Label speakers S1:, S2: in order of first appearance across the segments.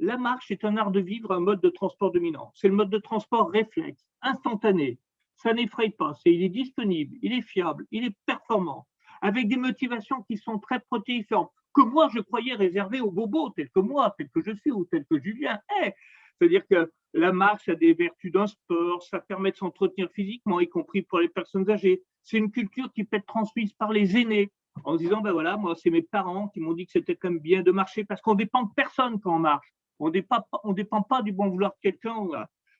S1: la marche est un art de vivre, un mode de transport dominant. C'est le mode de transport réflexe, instantané. Ça n'effraie pas, il est disponible, il est fiable, il est performant, avec des motivations qui sont très protéiformes, que moi je croyais réservées aux bobos, tels que moi, tel que je suis ou tel que Julien est. C'est-à-dire que la marche a des vertus d'un sport, ça permet de s'entretenir physiquement, y compris pour les personnes âgées. C'est une culture qui peut être transmise par les aînés, en disant, ben voilà, moi, c'est mes parents qui m'ont dit que c'était quand même bien de marcher, parce qu'on dépend de personne quand on marche. On dépend pas du bon vouloir de quelqu'un.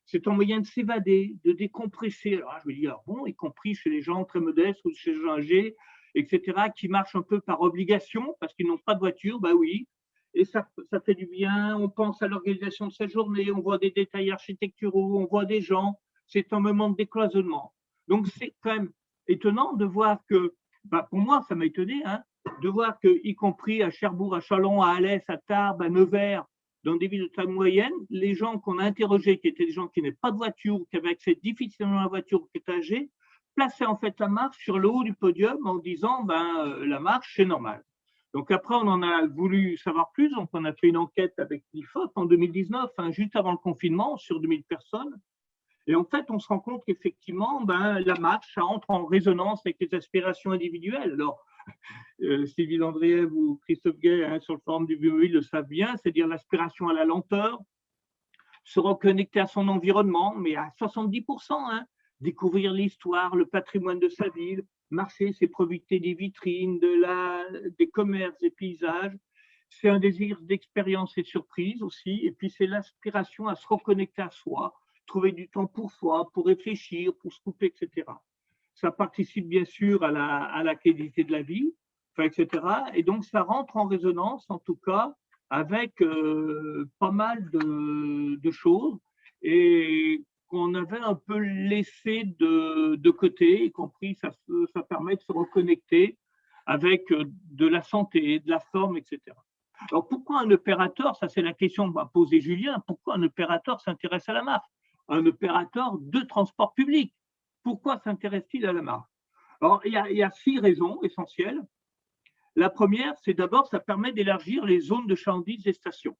S1: C'est un moyen de s'évader, de décompresser. Alors, je me dis, alors bon, y compris chez les gens très modestes ou chez les gens âgés, etc., qui marchent un peu par obligation, parce qu'ils n'ont pas de voiture, bah oui, et ça fait du bien, on pense à l'organisation de sa journée, on voit des détails architecturaux, on voit des gens, c'est un moment de décloisonnement. Donc c'est quand même étonnant de voir que, bah, pour moi ça m'a étonné, hein, de voir que, y compris à Cherbourg, à Chalon, à Alès, à Tarbes, à Nevers, dans des villes de taille moyenne, les gens qu'on a interrogés, qui étaient des gens qui n'avaient pas de voiture, qui avaient accès difficilement à la voiture, qui étaient âgés, plaçaient en fait la marche sur le haut du podium en disant, ben, la marche c'est normal. Donc après, on en a voulu savoir plus. Donc on a fait une enquête avec l'IFOP en 2019, hein, juste avant le confinement, sur 2000 personnes. Et en fait, on se rend compte qu'effectivement, ben, la marche, ça entre en résonance avec les aspirations individuelles. Alors, Sylvie Landriev ou Christophe Gay, hein, sur le forum du BOI, le savent bien, c'est-à-dire l'aspiration à la lenteur, se reconnecter à son environnement, mais à 70%, hein, découvrir l'histoire, le patrimoine de sa ville, marcher, c'est profiter des vitrines, des commerces, des paysages. C'est un désir d'expérience et de surprise aussi. Et puis, c'est l'aspiration à se reconnecter à soi, trouver du temps pour soi, pour réfléchir, pour se couper, etc. Ça participe bien sûr à la qualité de la vie, enfin, etc. Et donc, ça rentre en résonance, en tout cas, avec pas mal de choses et qu'on avait un peu laissé de côté, y compris ça permet de se reconnecter avec de la santé, de la forme, etc. Alors pourquoi un opérateur, ça c'est la question que m'a posée Julien, pourquoi un opérateur s'intéresse à la marche? Un opérateur de transport public, pourquoi s'intéresse-t-il à la marche? Alors il y a 6 raisons essentielles. La première, c'est d'abord, ça permet d'élargir les zones de chalandise des stations.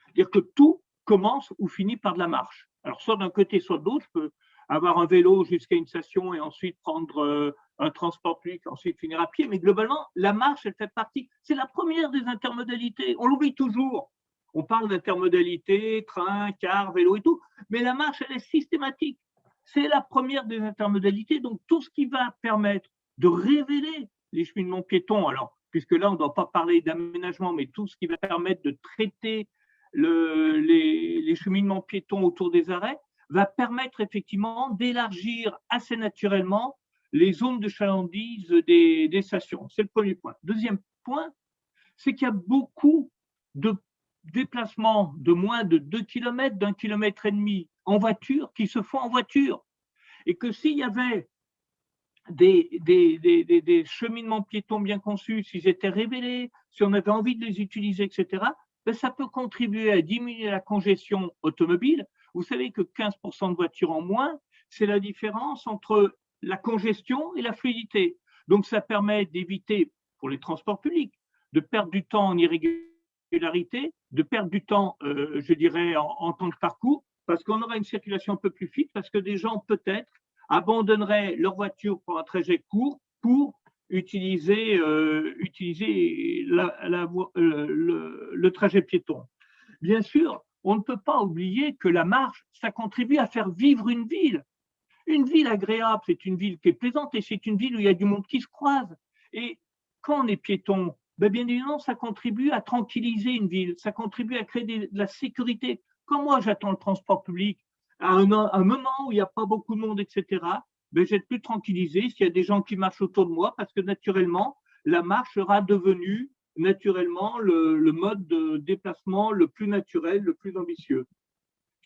S1: C'est-à-dire que tout commence ou finit par de la marche. Alors, soit d'un côté, soit de l'autre, je peux avoir un vélo jusqu'à une station et ensuite prendre un transport public, ensuite finir à pied. Mais globalement, la marche, elle fait partie. C'est la première des intermodalités. On l'oublie toujours. On parle d'intermodalité, train, car, vélo et tout. Mais la marche, elle est systématique. C'est la première des intermodalités. Donc, tout ce qui va permettre de révéler les cheminements piétons, alors, puisque là, on ne doit pas parler d'aménagement, mais tout ce qui va permettre de traiter les cheminements piétons autour des arrêts, va permettre effectivement d'élargir assez naturellement les zones de chalandise des stations. C'est le premier point. Deuxième point, c'est qu'il y a beaucoup de déplacements de moins de 2 km, d'1,5 km en voiture qui se font en voiture. Et que s'il y avait des cheminements piétons bien conçus, s'ils étaient révélés, si on avait envie de les utiliser, etc., ben ça peut contribuer à diminuer la congestion automobile. Vous savez que 15% de voitures en moins, c'est la différence entre la congestion et la fluidité. Donc, ça permet d'éviter, pour les transports publics, de perdre du temps en irrégularité, de perdre du temps, je dirais, en temps de parcours, parce qu'on aura une circulation un peu plus fluide, parce que des gens, peut-être, abandonneraient leur voiture pour un trajet court pour utiliser le trajet piéton. Bien sûr, on ne peut pas oublier que la marche, ça contribue à faire vivre une ville. Une ville agréable, c'est une ville qui est plaisante et c'est une ville où il y a du monde qui se croise. Et quand on est piéton, ben bien évidemment, ça contribue à tranquilliser une ville, ça contribue à créer de la sécurité. Quand moi, j'attends le transport public à un moment où il n'y a pas beaucoup de monde, etc., ben, je vais être plus tranquillisé s'il y a des gens qui marchent autour de moi parce que naturellement, la marche sera devenue naturellement le mode de déplacement le plus naturel, le plus ambitieux.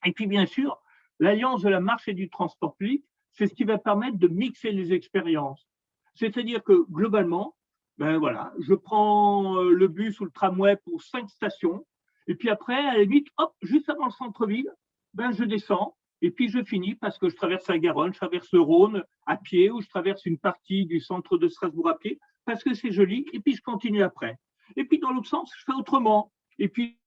S1: Et puis, bien sûr, l'alliance de la marche et du transport public, c'est ce qui va permettre de mixer les expériences. C'est-à-dire que globalement, ben voilà, je prends le bus ou le tramway pour 5 stations, et puis après, à la limite, hop, juste avant le centre-ville, ben je descends, et puis je finis parce que je traverse la Garonne, je traverse le Rhône à pied, ou je traverse une partie du centre de Strasbourg à pied, parce que c'est joli, et puis je continue après. Et puis dans l'autre sens, je fais autrement. Et puis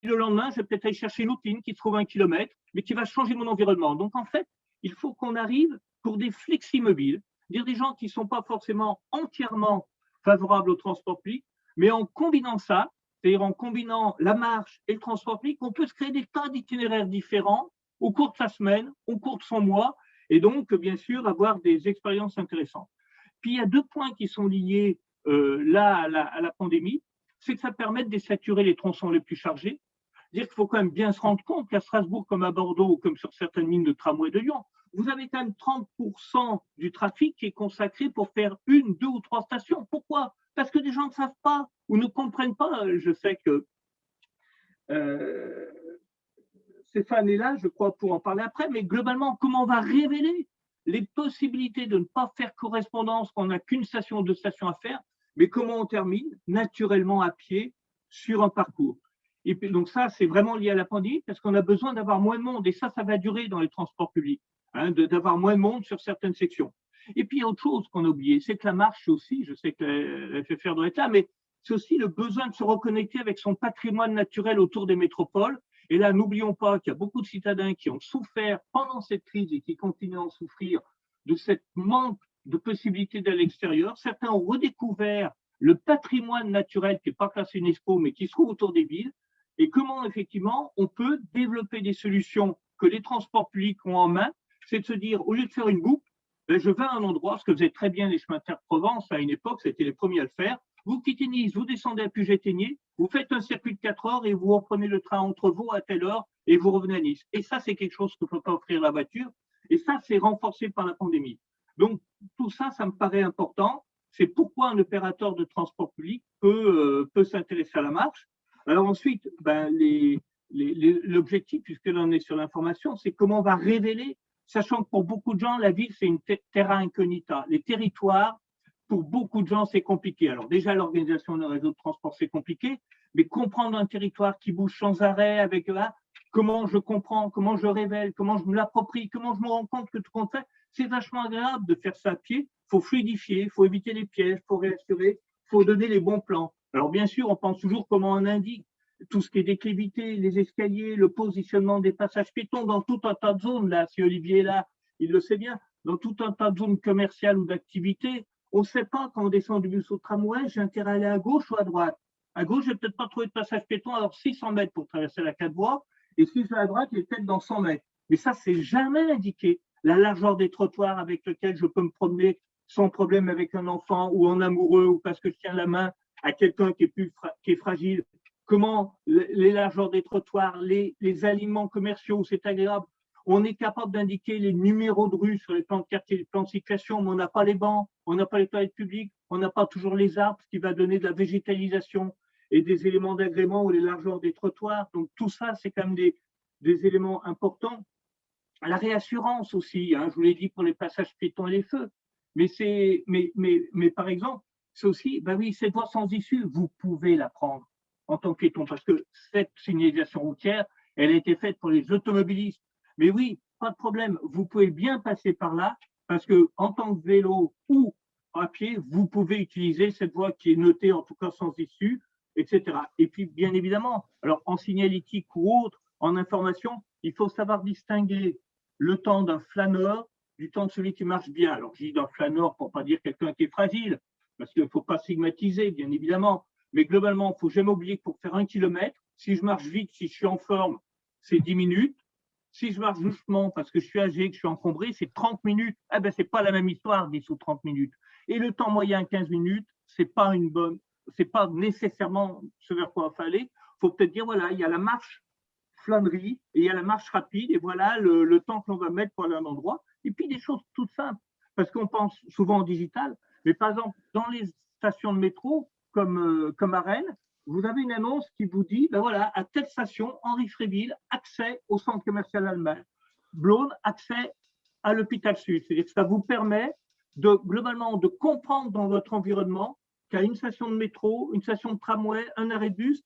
S1: le lendemain, je vais peut-être aller chercher une routine qui se trouve à 1 kilomètre, mais qui va changer mon environnement. Donc, en fait, il faut qu'on arrive pour des fleximobiles, dire des gens qui ne sont pas forcément entièrement favorables au transport public, mais en combinant ça, c'est-à-dire en combinant la marche et le transport public, on peut se créer des tas d'itinéraires différents au cours de sa semaine, au cours de son mois, et donc, bien sûr, avoir des expériences intéressantes. Puis, il y a 2 points qui sont liés là à la pandémie, c'est que ça permet de désaturer les tronçons les plus chargés. Dire qu'il faut quand même bien se rendre compte qu'à Strasbourg, comme à Bordeaux, ou comme sur certaines lignes de tramway de Lyon, vous avez quand même 30% du trafic qui est consacré pour faire 1, 2 ou 3 stations. Pourquoi? Parce que des gens ne savent pas ou ne comprennent pas. Je sais que Stéphane est là, je crois, pour en parler après, mais globalement, comment on va révéler les possibilités de ne pas faire correspondance quand on n'a qu'une station ou 2 stations à faire, mais comment on termine naturellement à pied sur un parcours. Et puis, donc ça, c'est vraiment lié à la pandémie parce qu'on a besoin d'avoir moins de monde et ça va durer dans les transports publics, hein, d'avoir moins de monde sur certaines sections. Et puis, il y a autre chose qu'on a oublié, c'est que la marche aussi, je sais que la FFR doit être là, mais c'est aussi le besoin de se reconnecter avec son patrimoine naturel autour des métropoles. Et là, n'oublions pas qu'il y a beaucoup de citadins qui ont souffert pendant cette crise et qui continuent à en souffrir de cette manque de possibilités d'aller à l'extérieur. Certains ont redécouvert le patrimoine naturel qui n'est pas classé UNESCO, mais qui se trouve autour des villes. Et comment, effectivement, on peut développer des solutions que les transports publics ont en main, c'est de se dire, au lieu de faire une boucle, ben, je vais à un endroit, ce que faisaient très bien les chemins de Provence à une époque, c'était les premiers à le faire. Vous quittez Nice, vous descendez à Puget-Théniers, vous faites un circuit de 4 heures et vous reprenez le train entre vous à telle heure et vous revenez à Nice. Et ça, c'est quelque chose que ne peut pas offrir la voiture. Et ça, c'est renforcé par la pandémie. Donc, tout ça, ça me paraît important. C'est pourquoi un opérateur de transport public peut s'intéresser à la marche. Alors ensuite, ben, l'objectif, puisque l'on est sur l'information, c'est comment on va révéler, sachant que pour beaucoup de gens, la ville, c'est une terra incognita. Les territoires, pour beaucoup de gens, c'est compliqué. Alors déjà, l'organisation d'un réseau de transport, c'est compliqué, mais comprendre un territoire qui bouge sans arrêt, avec là, comment je comprends, comment je révèle, comment je me l'approprie, comment je me rends compte que tout compte fait, c'est vachement agréable de faire ça à pied. Il faut fluidifier, il faut éviter les pièges, il faut réassurer, il faut donner les bons plans. Alors bien sûr, on pense toujours comment on indique tout ce qui est déclivité, les escaliers, le positionnement des passages piétons dans tout un tas de zones. Là, si Olivier est là, il le sait bien, dans tout un tas de zones commerciales ou d'activités. On ne sait pas quand on descend du bus au tramway, j'ai intérêt à aller à gauche ou à droite. À gauche, je vais peut-être pas trouver de passage piéton, alors 600 mètres pour traverser la 4 voies, et si je vais à droite, il est peut-être dans 100 mètres. Mais ça, c'est jamais indiqué. La largeur des trottoirs avec lesquels je peux me promener sans problème avec un enfant ou en amoureux ou parce que je tiens la main à quelqu'un qui est fragile. Comment les largeurs des trottoirs, les alignements commerciaux, c'est agréable. On est capable d'indiquer les numéros de rue sur les plans de quartier, les plans de situation, mais on n'a pas les bancs, on n'a pas les toilettes publiques, on n'a pas toujours les arbres, ce qui va donner de la végétalisation et des éléments d'agrément ou les largeurs des trottoirs. Donc tout ça, c'est quand même des éléments importants. La réassurance aussi, hein, je vous l'ai dit pour les passages piétons et les feux, mais par exemple, c'est aussi, ben oui, cette voie sans issue, vous pouvez la prendre en tant que piéton, parce que cette signalisation routière, elle a été faite pour les automobilistes. Mais oui, pas de problème, vous pouvez bien passer par là, parce que en tant que vélo ou à pied, vous pouvez utiliser cette voie qui est notée, en tout cas sans issue, etc. Et puis, bien évidemment, alors en signalétique ou autre, en information, il faut savoir distinguer le temps d'un flâneur du temps de celui qui marche bien. Alors, je dis d'un flâneur pour ne pas dire quelqu'un qui est fragile, parce qu'il ne faut pas stigmatiser, bien évidemment. Mais globalement, il ne faut jamais oublier que pour faire 1 kilomètre, si je marche vite, si je suis en forme, c'est 10 minutes. Si je marche doucement parce que je suis âgé, que je suis encombré, c'est 30 minutes. Eh ben, c'est pas la même histoire, 10 ou 30 minutes. Et le temps moyen, 15 minutes, c'est pas nécessairement ce vers quoi il faut aller. Il faut peut-être dire, voilà, il y a la marche flânerie et il y a la marche rapide et voilà le temps que l'on va mettre pour aller à un endroit. Et puis des choses toutes simples, parce qu'on pense souvent au digital, mais par exemple, dans les stations de métro, comme à Rennes, vous avez une annonce qui vous dit, ben voilà, à telle station, Henri Fréville, accès au centre commercial allemand. Blône, accès à l'hôpital Sud. C'est-à-dire que ça vous permet globalement de comprendre dans votre environnement qu'à une station de métro, une station de tramway, un arrêt de bus,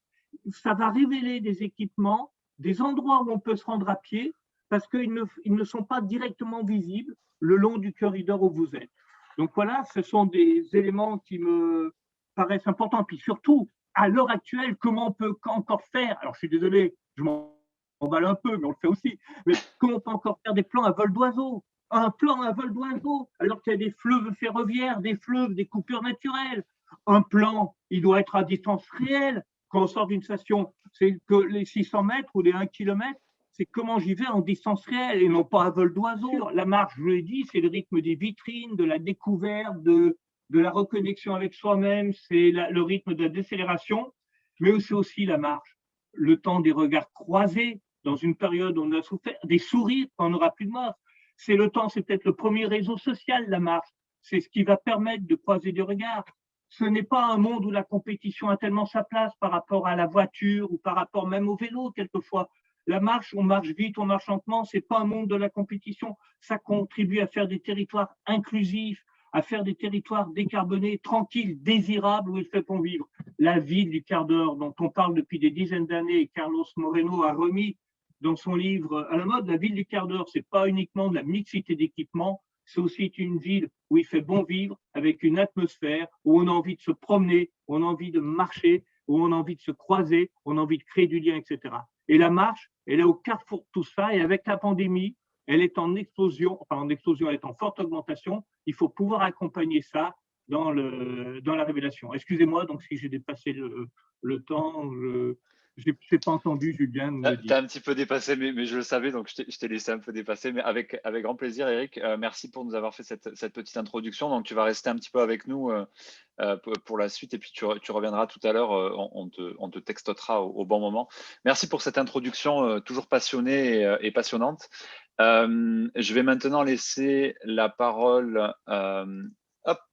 S1: ça va révéler des équipements, des endroits où on peut se rendre à pied, parce qu'ils ne sont pas directement visibles le long du corridor où vous êtes. Donc voilà, ce sont des éléments qui me paraissent importants. Puis surtout, à l'heure actuelle, comment on peut encore faire? Alors, je suis désolé, je m'emballe un peu, mais on le fait aussi. Mais comment on peut encore faire des plans à vol d'oiseau? Un plan à vol d'oiseau, alors qu'il y a des fleuves ferroviaires, des fleuves, des coupures naturelles. Un plan, il doit être à distance réelle. Quand on sort d'une station, c'est que les 600 mètres ou les 1 kilomètre, c'est comment j'y vais en distance réelle et non pas à vol d'oiseau. La marche, je l'ai dit, c'est le rythme des vitrines, de la découverte, de la reconnexion avec soi-même, c'est le rythme de la décélération, mais c'est aussi la marche, le temps des regards croisés dans une période où on a souffert, des sourires quand on n'aura plus de mort. C'est le temps, c'est peut-être le premier réseau social, la marche. C'est ce qui va permettre de croiser des regards. Ce n'est pas un monde où la compétition a tellement sa place par rapport à la voiture ou par rapport même au vélo, quelquefois. La marche, on marche vite, on marche lentement, c'est pas un monde de la compétition. Ça contribue à faire des territoires inclusifs, à faire des territoires décarbonés, tranquilles, désirables, où il fait bon vivre. La ville du quart d'heure, dont on parle depuis des dizaines d'années, Carlos Moreno a remis dans son livre à la mode, la ville du quart d'heure, c'est pas uniquement de la mixité d'équipements, c'est aussi une ville où il fait bon vivre, avec une atmosphère, où on a envie de se promener, où on a envie de marcher, où on a envie de se croiser, où on a envie de créer du lien, etc. Et la marche, elle est au carrefour de tout ça, et avec la pandémie, elle est en explosion, elle est en forte augmentation. Il faut pouvoir accompagner ça dans la révélation. Excusez-moi, donc si j'ai dépassé le temps, je n'ai pas entendu Julien me
S2: Tu as
S1: dire.
S2: un petit peu dépassé, mais je le savais, donc je t'ai laissé un peu dépasser, mais avec grand plaisir, Eric. Merci pour nous avoir fait cette petite introduction. Donc, tu vas rester un petit peu avec nous pour la suite, et puis tu reviendras tout à l'heure, on te textotera au bon moment. Merci pour cette introduction toujours passionnée et passionnante. Je vais maintenant laisser la parole,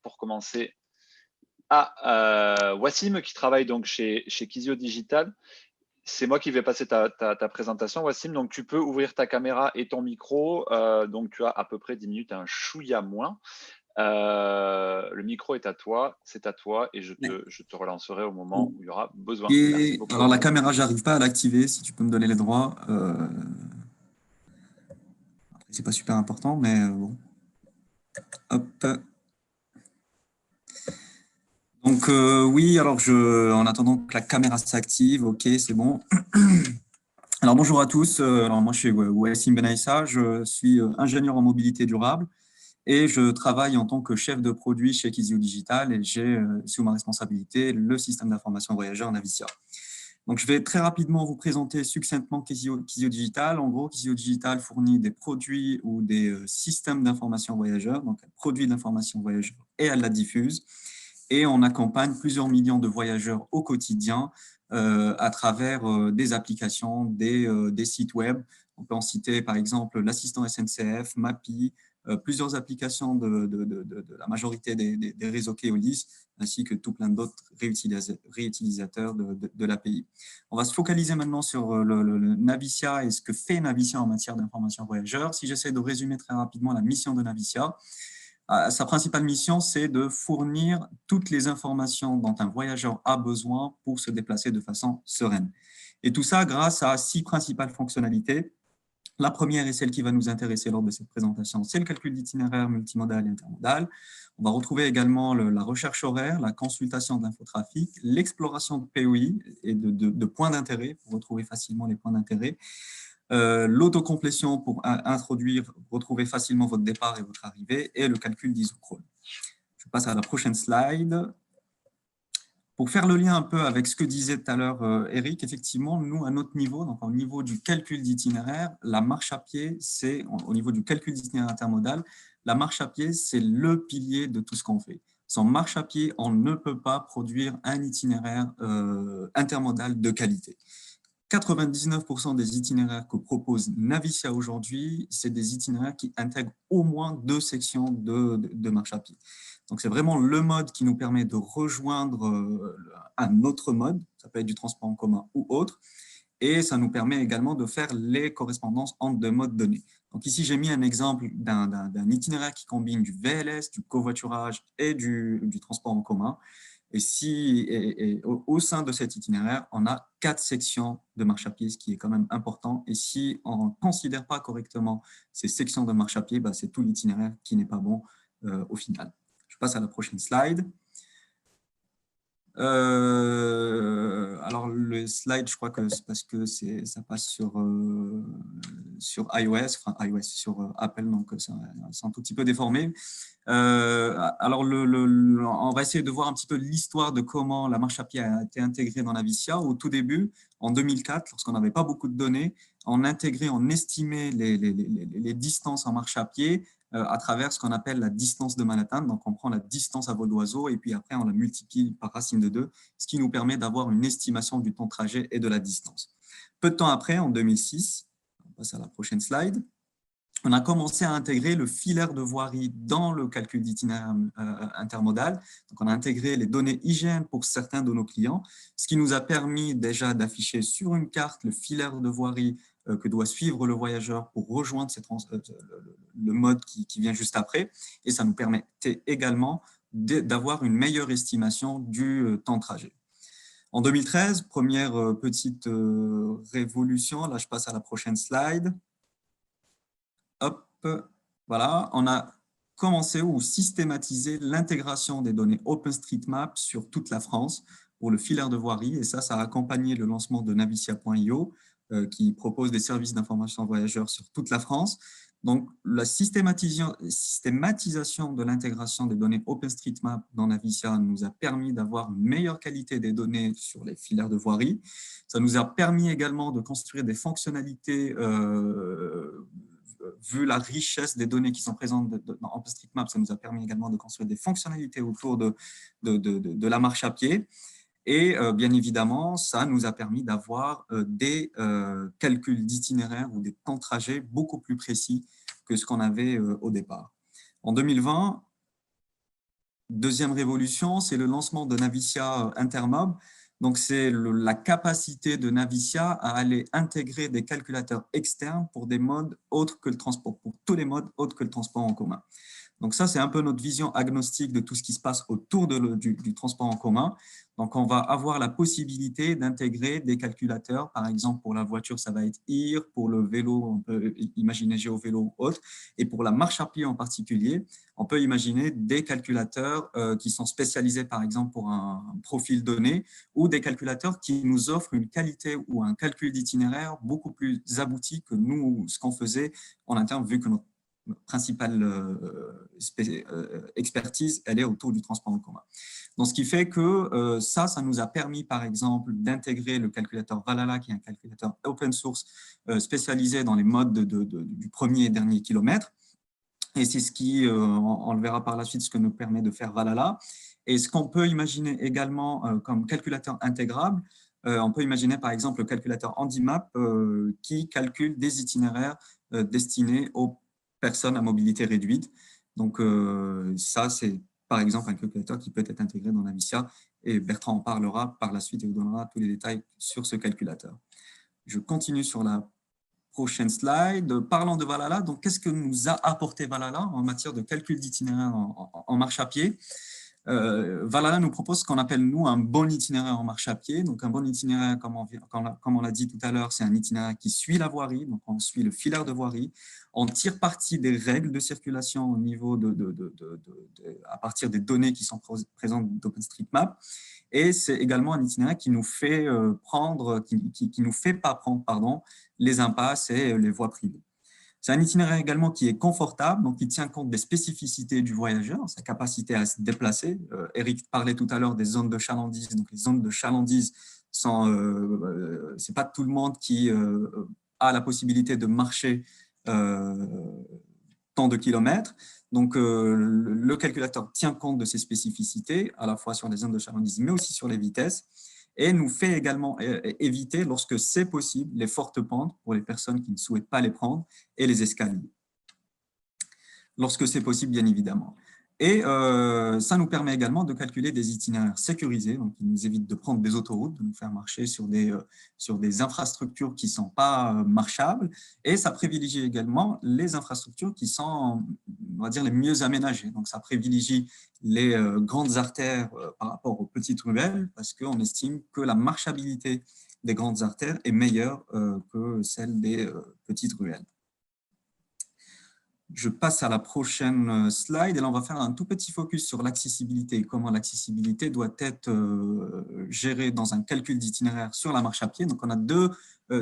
S2: pour commencer, à Wassim, qui travaille donc chez Kizio Digital. C'est moi qui vais passer ta présentation, Wassim. Donc, tu peux ouvrir ta caméra et ton micro. Donc, tu as à peu près 10 minutes, un chouïa moins. Le micro est à toi, c'est à toi, et je te relancerai au moment où il y aura besoin. Merci
S3: Et
S2: beaucoup.
S3: alors la caméra, j'arrive pas à l'activer. Si tu peux me donner les droits. C'est pas super important, mais bon. Hop. Donc oui, alors en attendant que la caméra s'active, ok, c'est bon. Alors bonjour à tous. Alors moi je suis Wassim Benaïssa, je suis ingénieur en mobilité durable et je travaille en tant que chef de produit chez Kizio Digital et j'ai sous ma responsabilité le système d'information voyageur Navicia. Donc, je vais très rapidement vous présenter succinctement Kizio Digital. En gros, Kizio Digital fournit des produits ou des systèmes d'information voyageurs. Donc, elle produit de l'information voyageur et elle la diffuse. Et on accompagne plusieurs millions de voyageurs au quotidien à travers des applications, des sites web. On peut en citer par exemple l'assistant SNCF, Mappy, plusieurs applications de la majorité des réseaux Keolis, ainsi que tout plein d'autres réutilisateurs de l'API. On va se focaliser maintenant sur le Navicia et ce que fait Navicia en matière d'information voyageur. Si j'essaie de résumer très rapidement la mission de Navicia, sa principale mission, c'est de fournir toutes les informations dont un voyageur a besoin pour se déplacer de façon sereine. Et tout ça grâce à 6 principales fonctionnalités. La première est celle qui va nous intéresser lors de cette présentation, c'est le calcul d'itinéraire multimodal et intermodal. On va retrouver également la recherche horaire, la consultation de l'infotrafic, l'exploration de POI et de points d'intérêt, pour retrouver facilement les points d'intérêt, l'autocomplétion pour retrouver facilement votre départ et votre arrivée, et le calcul d'isochrone. Je passe à la prochaine slide. Pour faire le lien un peu avec ce que disait tout à l'heure Eric, effectivement, nous, à notre niveau, donc au niveau du calcul d'itinéraire, la marche à pied, c'est au niveau du calcul d'itinéraire intermodal, la marche à pied, c'est le pilier de tout ce qu'on fait. Sans marche à pied, on ne peut pas produire un itinéraire intermodal de qualité. 99% des itinéraires que propose Navicia aujourd'hui, c'est des itinéraires qui intègrent au moins 2 sections de marche à pied. Donc, c'est vraiment le mode qui nous permet de rejoindre un autre mode, ça peut être du transport en commun ou autre, et ça nous permet également de faire les correspondances entre 2 modes donnés. Donc ici, j'ai mis un exemple d'un itinéraire qui combine du VLS, du covoiturage et du transport en commun. Et au sein de cet itinéraire, on a 4 sections de marche à pied, ce qui est quand même important. Et si on ne considère pas correctement ces sections de marche à pied, bah, c'est tout l'itinéraire qui n'est pas bon au final. Je passe à la prochaine slide. Alors, le slide, je crois que c'est parce que ça passe sur iOS, enfin iOS, sur Apple, donc c'est un tout petit peu déformé. Alors, on va essayer de voir un petit peu l'histoire de comment la marche à pied a été intégrée dans Navicia. Au tout début, en 2004, lorsqu'on n'avait pas beaucoup de données, on estimait les distances en marche à pied à travers ce qu'on appelle la distance de Manhattan. Donc, on prend la distance à vol d'oiseau et puis après, on la multiplie par racine de 2, ce qui nous permet d'avoir une estimation du temps de trajet et de la distance. Peu de temps après, en 2006, on passe à la prochaine slide, on a commencé à intégrer le filaire de voirie dans le calcul d'itinéraire intermodal. Donc, on a intégré les données IGN pour certains de nos clients, ce qui nous a permis déjà d'afficher sur une carte le filaire de voirie que doit suivre le voyageur pour rejoindre le mode qui vient juste après. Et ça nous permettait également d'avoir une meilleure estimation du temps de trajet. En 2013, première petite révolution, là je passe à la prochaine slide. Hop, voilà, on a commencé ou systématisé l'intégration des données OpenStreetMap sur toute la France pour le filaire de voirie. Et ça a accompagné le lancement de Navicia.io qui propose des services d'information voyageurs sur toute la France. Donc, la systématisation de l'intégration des données OpenStreetMap dans Navicia nous a permis d'avoir une meilleure qualité des données sur les filaires de voirie. Ça nous a permis également de construire des fonctionnalités vu la richesse des données qui sont présentes dans OpenStreetMap, ça nous a permis également de construire des fonctionnalités autour de la marche à pied. Et bien évidemment, ça nous a permis d'avoir des calculs d'itinéraire ou des temps de trajet beaucoup plus précis que ce qu'on avait au départ. En 2020, deuxième révolution, c'est le lancement de Navicia Intermob. Donc, c'est la capacité de Navicia à aller intégrer des calculateurs externes pour des modes autres que le transport, pour tous les modes autres que le transport en commun. Donc, ça, c'est un peu notre vision agnostique de tout ce qui se passe autour du transport en commun. Donc, on va avoir la possibilité d'intégrer des calculateurs. Par exemple, pour la voiture, ça va être IR. Pour le vélo, on peut imaginer GeoVélo ou autre. Et pour la marche à pied en particulier, on peut imaginer des calculateurs qui sont spécialisés, par exemple, pour un profil donné ou des calculateurs qui nous offrent une qualité ou un calcul d'itinéraire beaucoup plus abouti que nous, ce qu'on faisait en interne, vu que notre principale expertise, elle est autour du transport en commun. Donc, ce qui fait que ça nous a permis, par exemple, d'intégrer le calculateur Valhalla, qui est un calculateur open source spécialisé dans les modes du premier et dernier kilomètre. Et c'est ce qui, on le verra par la suite, ce que nous permet de faire Valhalla. Et ce qu'on peut imaginer également comme calculateur intégrable, on peut imaginer par exemple le calculateur HandyMap qui calcule des itinéraires destinés aux personnes à mobilité réduite. Donc, ça, c'est par exemple un calculateur qui peut être intégré dans Navicia et Bertrand en parlera par la suite et vous donnera tous les détails sur ce calculateur. Je continue sur la prochaine slide. Parlant de Valhalla, donc qu'est-ce que nous a apporté Valhalla en matière de calcul d'itinéraire en marche à pied? Valhalla nous propose ce qu'on appelle, nous, un bon itinéraire en marche à pied. Donc, un bon itinéraire, comme on l'a dit tout à l'heure, c'est un itinéraire qui suit la voirie. Donc, on suit le filaire de voirie. On tire parti des règles de circulation au niveau à partir des données qui sont présentes d'OpenStreetMap. Et c'est également un itinéraire qui nous fait qui nous fait pas prendre, pardon, les impasses et les voies privées. C'est un itinéraire également qui est confortable, donc qui tient compte des spécificités du voyageur, sa capacité à se déplacer. Eric parlait tout à l'heure des zones de chalandise. Donc, les zones de chalandise, c'est pas tout le monde qui a la possibilité de marcher tant de kilomètres. Donc, le calculateur tient compte de ces spécificités, à la fois sur les zones de chalandise, mais aussi sur les vitesses, et nous fait également éviter, lorsque c'est possible, les fortes pentes pour les personnes qui ne souhaitent pas les prendre et les escaliers. Lorsque c'est possible, bien évidemment. Et ça nous permet également de calculer des itinéraires sécurisés, donc qui nous évitent de prendre des autoroutes, de nous faire marcher sur des infrastructures qui ne sont pas marchables. Et ça privilégie également les infrastructures qui sont, on va dire, les mieux aménagées. Donc, ça privilégie les grandes artères par rapport aux petites ruelles, parce qu'on estime que la marchabilité des grandes artères est meilleure que celle des petites ruelles. Je passe à la prochaine slide et là, on va faire un tout petit focus sur l'accessibilité et comment l'accessibilité doit être gérée dans un calcul d'itinéraire sur la marche à pied. Donc, on a deux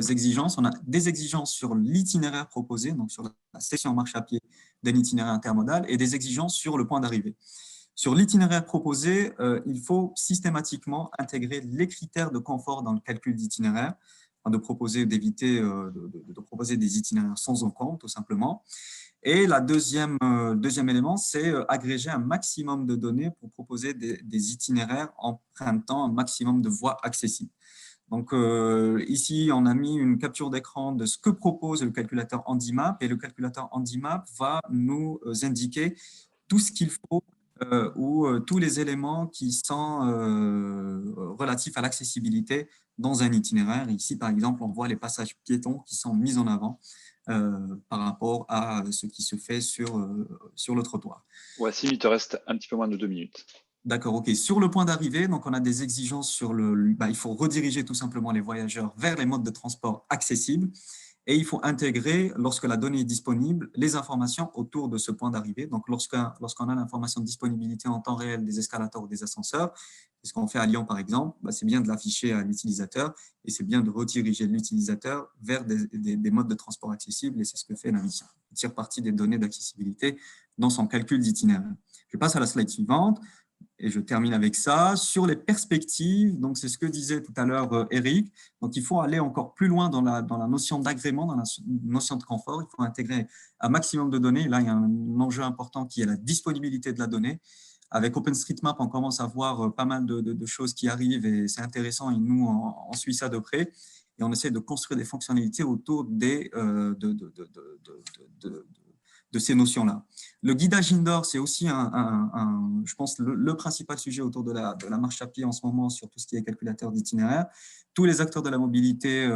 S3: exigences. On a des exigences sur l'itinéraire proposé, donc sur la section marche à pied d'un itinéraire intermodal et des exigences sur le point d'arrivée. Sur l'itinéraire proposé, il faut systématiquement intégrer les critères de confort dans le calcul d'itinéraire, de proposer d'éviter de proposer des itinéraires sans encombre, tout simplement. Et la deuxième élément, c'est agréger un maximum de données pour proposer des itinéraires empruntant un maximum de voies accessibles. Donc ici, on a mis une capture d'écran de ce que propose le calculateur HandyMap et le calculateur HandyMap va nous indiquer tout ce qu'il faut ou tous les éléments qui sont relatifs à l'accessibilité dans un itinéraire. Ici, par exemple, on voit les passages piétons qui sont mis en avant par rapport à ce qui se fait sur le trottoir.
S2: Wassim, il te reste un petit peu moins de 2 minutes.
S3: D'accord, ok. Sur le point d'arrivée, donc on a des exigences sur il faut rediriger tout simplement les voyageurs vers les modes de transport accessibles. Et il faut intégrer, lorsque la donnée est disponible, les informations autour de ce point d'arrivée. Donc, lorsqu'on a l'information de disponibilité en temps réel des escalators ou des ascenseurs, c'est ce qu'on fait à Lyon, par exemple, c'est bien de l'afficher à l'utilisateur et c'est bien de rediriger l'utilisateur vers des modes de transport accessibles et c'est ce que fait Navision. Il tire parti des données d'accessibilité dans son calcul d'itinéraire. Je passe à la slide suivante. Et je termine avec ça. Sur les perspectives, donc c'est ce que disait tout à l'heure Eric, donc il faut aller encore plus loin dans la notion d'agrément, dans la notion de confort. Il faut intégrer un maximum de données. Là, il y a un enjeu important qui est la disponibilité de la donnée. Avec OpenStreetMap, on commence à voir pas mal de choses qui arrivent et c'est intéressant et nous, on suit ça de près. Et on essaie de construire des fonctionnalités autour de ces notions-là. Le guidage indoor, c'est aussi, je pense, le principal sujet autour de la marche à pied en ce moment sur tout ce qui est calculateur d'itinéraire. Tous les acteurs de la mobilité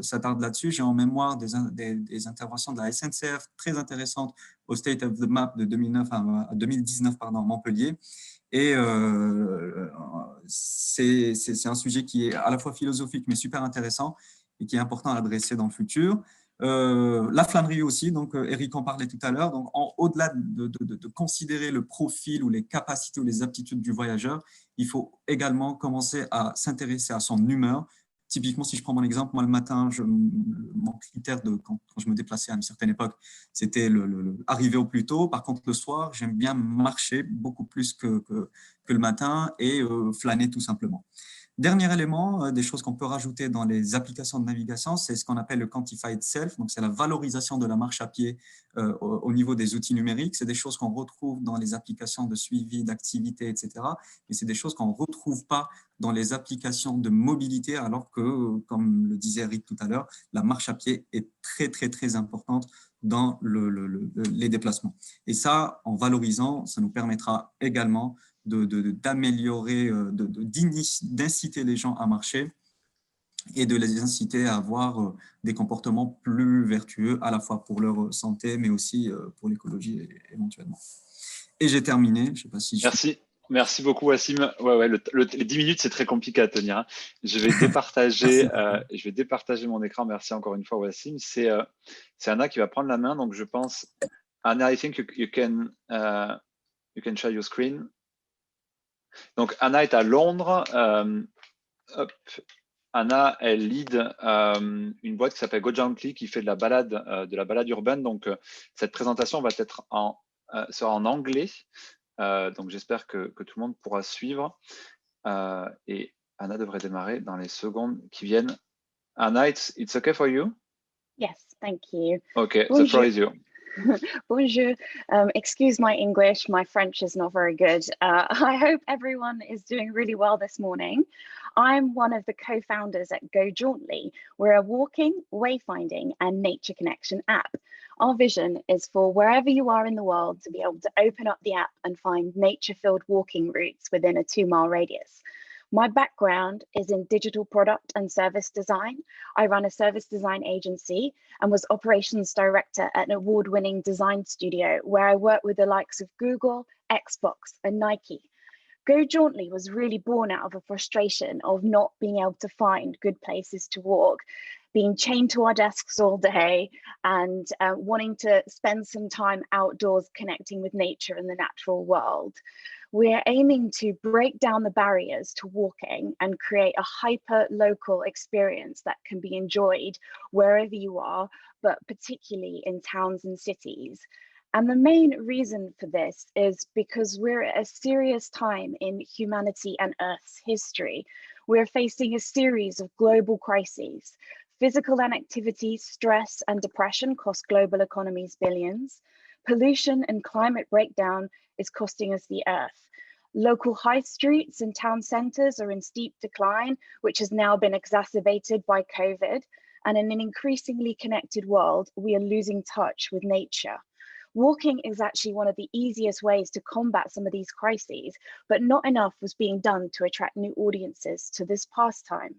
S3: s'attardent là-dessus. J'ai en mémoire des interventions de la SNCF très intéressantes au State of the Map de 2019 à Montpellier. Et c'est un sujet qui est à la fois philosophique, mais super intéressant et qui est important à adresser dans le futur. La flânerie aussi, donc Eric en parlait tout à l'heure, donc au-delà de considérer le profil ou les capacités ou les aptitudes du voyageur, il faut également commencer à s'intéresser à son humeur. Typiquement, si je prends mon exemple, moi le matin, mon critère quand je me déplaçais à une certaine époque, c'était arriver au plus tôt. Par contre, le soir, j'aime bien marcher beaucoup plus que le matin et flâner tout simplement. Dernier élément, des choses qu'on peut rajouter dans les applications de navigation, c'est ce qu'on appelle le Quantified Self, donc c'est la valorisation de la marche à pied au niveau des outils numériques. C'est des choses qu'on retrouve dans les applications de suivi d'activité, etc. Mais c'est des choses qu'on ne retrouve pas dans les applications de mobilité, alors que, comme le disait Eric tout à l'heure, la marche à pied est très, très, très importante dans les déplacements. Et ça, en valorisant, ça nous permettra également d'améliorer, d'inciter les gens à marcher et de les inciter à avoir des comportements plus vertueux, à la fois pour leur santé, mais aussi pour l'écologie éventuellement. Et j'ai terminé. Je sais pas si
S2: Merci beaucoup, Wassim. Ouais, les 10 minutes, c'est très compliqué à tenir. Hein. Je vais départager mon écran. Merci encore une fois, Wassim. C'est Anna qui va prendre la main. Donc, je pense, Anna, I think you can share your screen. Donc, Anna est à Londres. Anna, elle lead une boîte qui s'appelle Go Gently qui fait de la balade urbaine. Donc, cette présentation sera en anglais. Donc, j'espère que tout le monde pourra suivre. Et Anna devrait démarrer dans les secondes qui viennent. Anna, it's okay for you?
S4: Yes, thank you.
S2: Okay, the floor is yours.
S4: Bonjour. Excuse my English. My French is not very good. I hope everyone is doing really well this morning. I'm one of the co-founders at Go Jauntly. We're a walking, wayfinding, and nature connection app. Our vision is for wherever you are in the world to be able to open up the app and find nature-filled walking routes within a 2-mile radius. My background is in digital product and service design. I run a service design agency and was operations director at an award-winning design studio where I work with the likes of Google, Xbox, and Nike. Go Jauntly was really born out of a frustration of not being able to find good places to walk, being chained to our desks all day and wanting to spend some time outdoors connecting with nature and the natural world. We're aiming to break down the barriers to walking and create a hyper-local experience that can be enjoyed wherever you are, but particularly in towns and cities. And the main reason for this is because we're at a serious time in humanity and Earth's history. We're facing a series of global crises. Physical inactivity, stress, and depression cost global economies billions. Pollution and climate breakdown is costing us the Earth. Local high streets and town centres are in steep decline, which has now been exacerbated by COVID. And in an increasingly connected world, we are losing touch with nature. Walking is actually one of the easiest ways to combat some of these crises, but not enough was being done to attract new audiences to this pastime.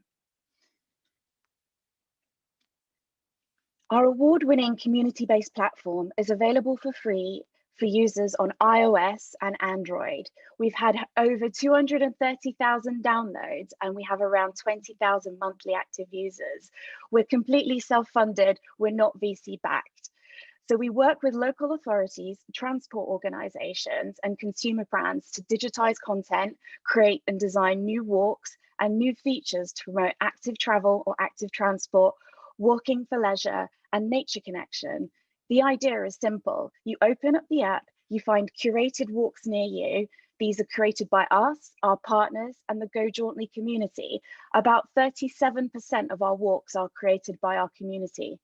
S4: Our award-winning community-based platform is available for free for users on iOS and Android. We've had over 230,000 downloads and we have around 20,000 monthly active users. We're completely self-funded, we're not VC backed. So we work with local authorities, transport organizations, and consumer brands to digitize content, create and design new walks and new features to promote active travel or active transport, walking for leisure, and nature connection. The idea is simple. You open up the app, you find curated walks near you. These are created by us, our partners, and the Go Jauntly community. About 37% of our walks are created by our community.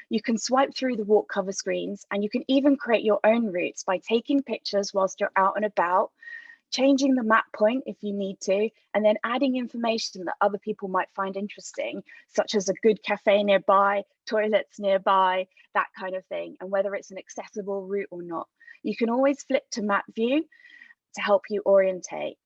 S4: You can swipe through the walk cover screens and you can even create your own routes by taking pictures whilst you're out and about, changing the map point if you need to, and then adding information that other people might find interesting, such as a good cafe nearby, toilets nearby, that kind of thing, and whether it's an accessible route or not. You can always flip to map view to help you orientate.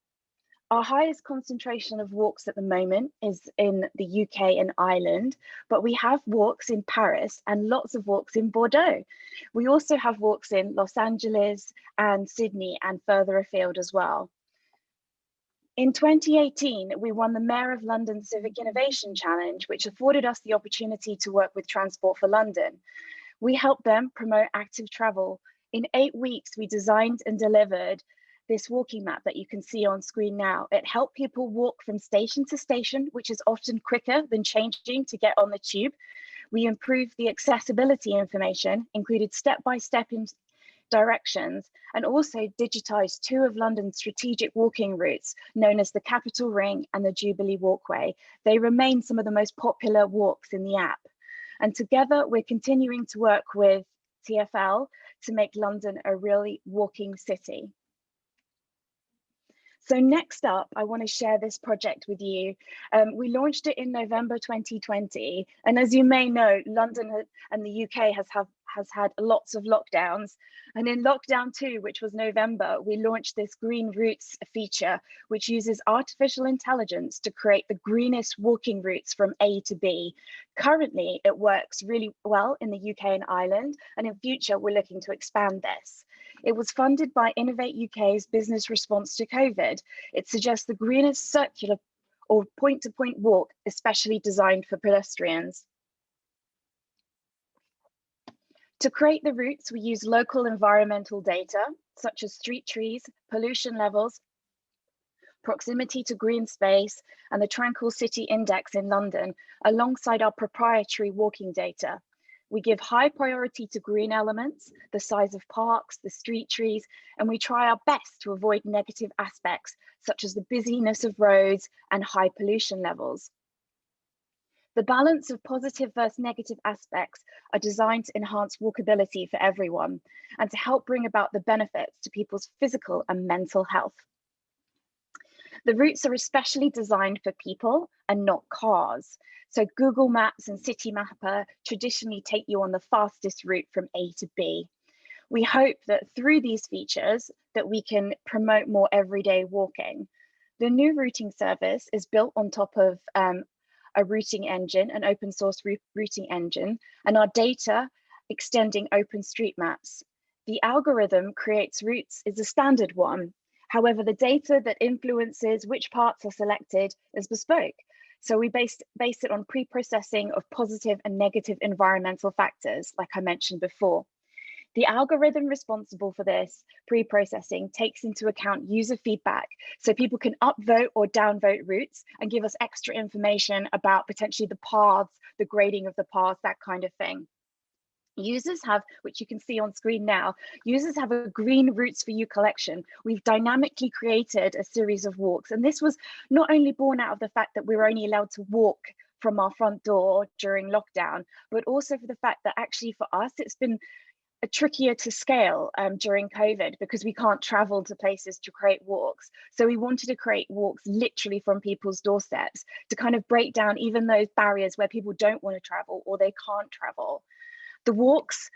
S4: Our highest concentration of walks at the moment is in the UK and Ireland, but we have walks in Paris and lots of walks in Bordeaux. We also have walks in Los Angeles and Sydney and further afield as well. In 2018, we won the Mayor of London Civic Innovation Challenge, which afforded us the opportunity to work with Transport for London. We helped them promote active travel. In 8 weeks, we designed and delivered this walking map that you can see on screen now. It helped people walk from station to station, which is often quicker than changing to get on the tube. We improved the accessibility information, included step-by-step directions, and also digitized 2 of London's strategic walking routes, known as the Capital Ring and the Jubilee Walkway. They remain some of the most popular walks in the app. And together, we're continuing to work with TfL to make London a really walking city. So next up, I want to share this project with you. We launched it in November 2020. And as you may know, London and the UK has had lots of lockdowns. And in lockdown 2, which was November, we launched this Green Routes feature, which uses artificial intelligence to create the greenest walking routes from A to B. Currently, it works really well in the UK and Ireland. And in future, we're looking to expand this. It was funded by Innovate UK's business response to COVID. It suggests the greenest circular or point-to-point walk, especially designed for pedestrians. To create the routes, we use local environmental data, such as street trees, pollution levels, proximity to green space, and the Tranquil City Index in London, alongside our proprietary walking data. We give high priority to green elements, the size of parks, the street trees, and we try our best to avoid negative aspects, such as the busyness of roads and high pollution levels. The balance of positive versus negative aspects are designed to enhance walkability for everyone and to help bring about the benefits to people's physical and mental health. The routes are especially designed for people and not cars. So Google Maps and Citymapper traditionally take you on the fastest route from A to B. We hope that through these features that we can promote more everyday walking. The new routing service is built on top of a routing engine, an open source routing engine, and our data extending OpenStreetMaps. The algorithm creates routes is a standard one, However, the data that influences which parts are selected is bespoke. So we base it on pre-processing of positive and negative environmental factors, like I mentioned before. The algorithm responsible for this pre-processing takes into account user feedback, so people can upvote or downvote routes and give us extra information about potentially the paths, the grading of the paths, that kind of thing. Users have, which you can see on screen now, users have a green routes for you collection. We've dynamically created a series of walks, and this was not only born out of the fact that we were only allowed to walk from our front door during lockdown, but also for the fact that actually for us, it's been trickier to scale during COVID because we can't travel to places to create walks. So we wanted to create walks literally from people's doorsteps to kind of break down even those barriers where people don't want to travel or they can't travel. The walks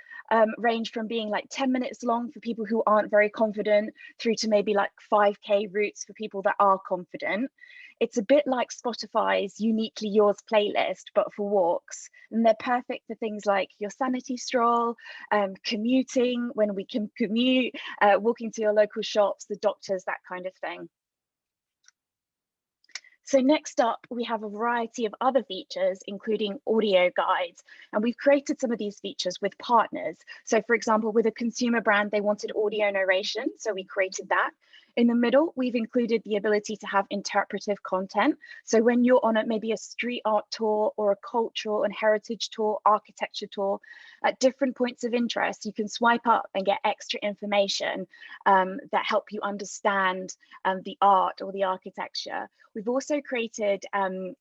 S4: range from being like 10 minutes long for people who aren't very confident through to maybe like 5K routes for people that are confident. It's a bit like Spotify's Uniquely Yours playlist, but for walks. And they're perfect for things like your sanity stroll, commuting, when we can commute, walking to your local shops, the doctors, that kind of thing. So next up, we have a variety of other features, including audio guides. And we've created some of these features with partners. So for example, with a consumer brand, they wanted audio narration. So we created that. In the middle, we've included the ability to have interpretive content. So when you're on maybe a street art tour or a cultural and heritage tour, architecture tour, at different points of interest, you can swipe up and get extra information that help you understand the art or the architecture. We've also created an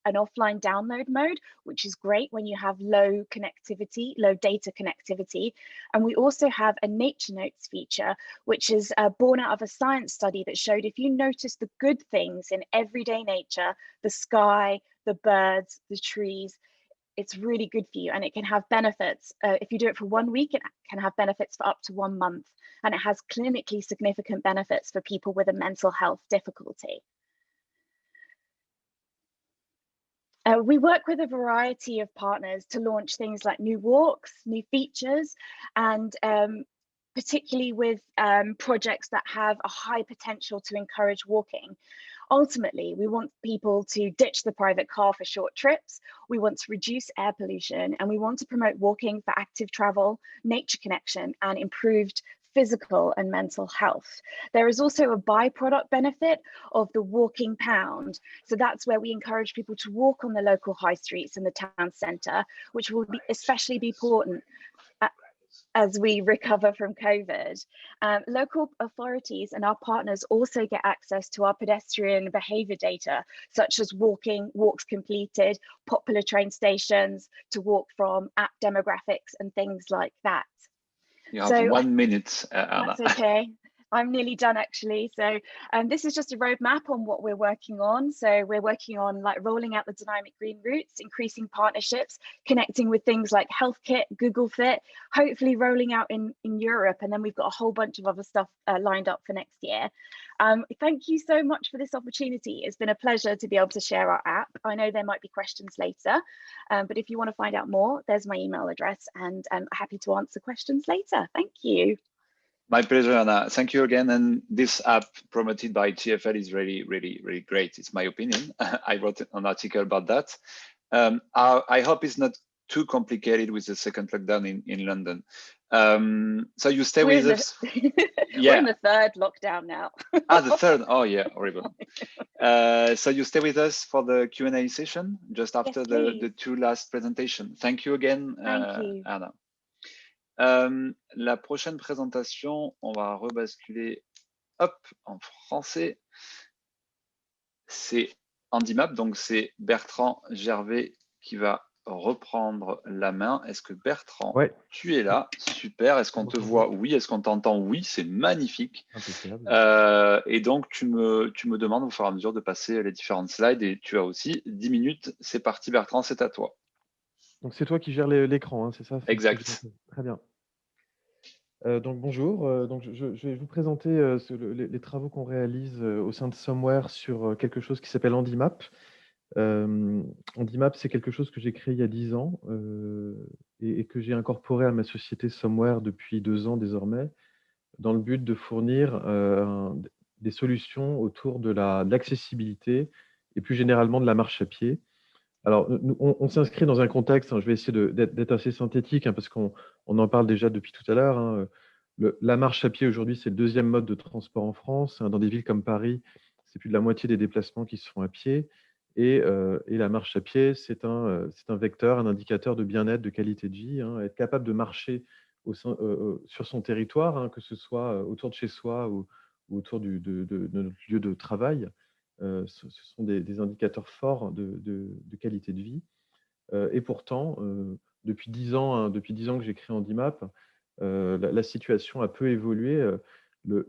S4: offline download mode, which is great when you have low connectivity, low data connectivity. And we also have a nature notes feature, which is born out of a science study that showed if you notice the good things in everyday nature, the sky, the birds, the trees, it's really good for you, and it can have benefits. If you do it for 1 week, it can have benefits for up to 1 month, and it has clinically significant benefits for people with a mental health difficulty. We work with a variety of partners to launch things like new walks, new features, and particularly with projects that have a high potential to encourage walking. Ultimately, we want people to ditch the private car for short trips. We want to reduce air pollution, and we want to promote walking for active travel, nature connection, and improved physical and mental health. There is also a byproduct benefit of the walking pound. So that's where we encourage people to walk on the local high streets in the town centre, which will be especially be important as we recover from COVID. Local authorities and our partners also get access to our pedestrian behaviour data, such as walks completed, popular train stations to walk from, app demographics and things like that.
S2: You have 1 minute, Anna.
S4: That's okay. I'm nearly done actually. So this is just a roadmap on what we're working on. So we're working on like rolling out the dynamic green routes, increasing partnerships, connecting with things like HealthKit, Google Fit, hopefully rolling out in Europe. And then we've got a whole bunch of other stuff lined up for next year. Thank you so much for this opportunity. It's been a pleasure to be able to share our app. I know there might be questions later, but if you want to find out more, there's my email address, and I'm happy to answer questions later. Thank you.
S2: My pleasure, Anna. Thank you again. And this app promoted by TfL is really, really, really great. It's my opinion. I wrote an article about that. I hope it's not too complicated with the second lockdown in London. So you stay with us.
S4: Yeah. We're in the third lockdown now.
S2: The third. Oh yeah, horrible. So you stay with us for the Q&A session just after the two last presentations. Thank you again, Anna. La prochaine présentation, on va rebasculer en français. C'est Handimap, donc c'est Bertrand Gervais qui va reprendre la main. Est-ce que Bertrand, tu es là? Super. Est-ce qu'on te voit? Oui. Est-ce qu'on t'entend? Oui, c'est magnifique. Et donc, tu me demandes au fur et à mesure de passer les différentes slides, et tu as aussi 10 minutes. C'est parti, Bertrand, c'est à toi.
S5: Donc, c'est toi qui gères l'écran, hein, c'est ça?
S2: Exact.
S5: Très bien. Donc, bonjour. Donc, je vais vous présenter les travaux qu'on réalise au sein de Somewhere sur quelque chose qui s'appelle Handimap. Handimap, c'est quelque chose que j'ai créé il y a 10 ans et que j'ai incorporé à ma société Somewhere depuis 2 ans désormais, dans le but de fournir des solutions autour de l'accessibilité et plus généralement de la marche à pied. Alors, on s'inscrit dans un contexte, hein, je vais essayer d'être assez synthétique, hein, parce qu'on en parle déjà depuis tout à l'heure. Hein. La marche à pied aujourd'hui, c'est le deuxième mode de transport en France. Hein. Dans des villes comme Paris, c'est plus de la moitié des déplacements qui se font à pied. Et la marche à pied, c'est un vecteur, un indicateur de bien-être, de qualité de vie. Hein. Être capable de marcher sur son territoire, hein, que ce soit autour de chez soi ou autour de notre lieu de travail. Ce sont des indicateurs forts de qualité de vie. Et pourtant, depuis 10 ans, hein, depuis 10 ans que j'ai créé Handimap, la situation a peu évolué.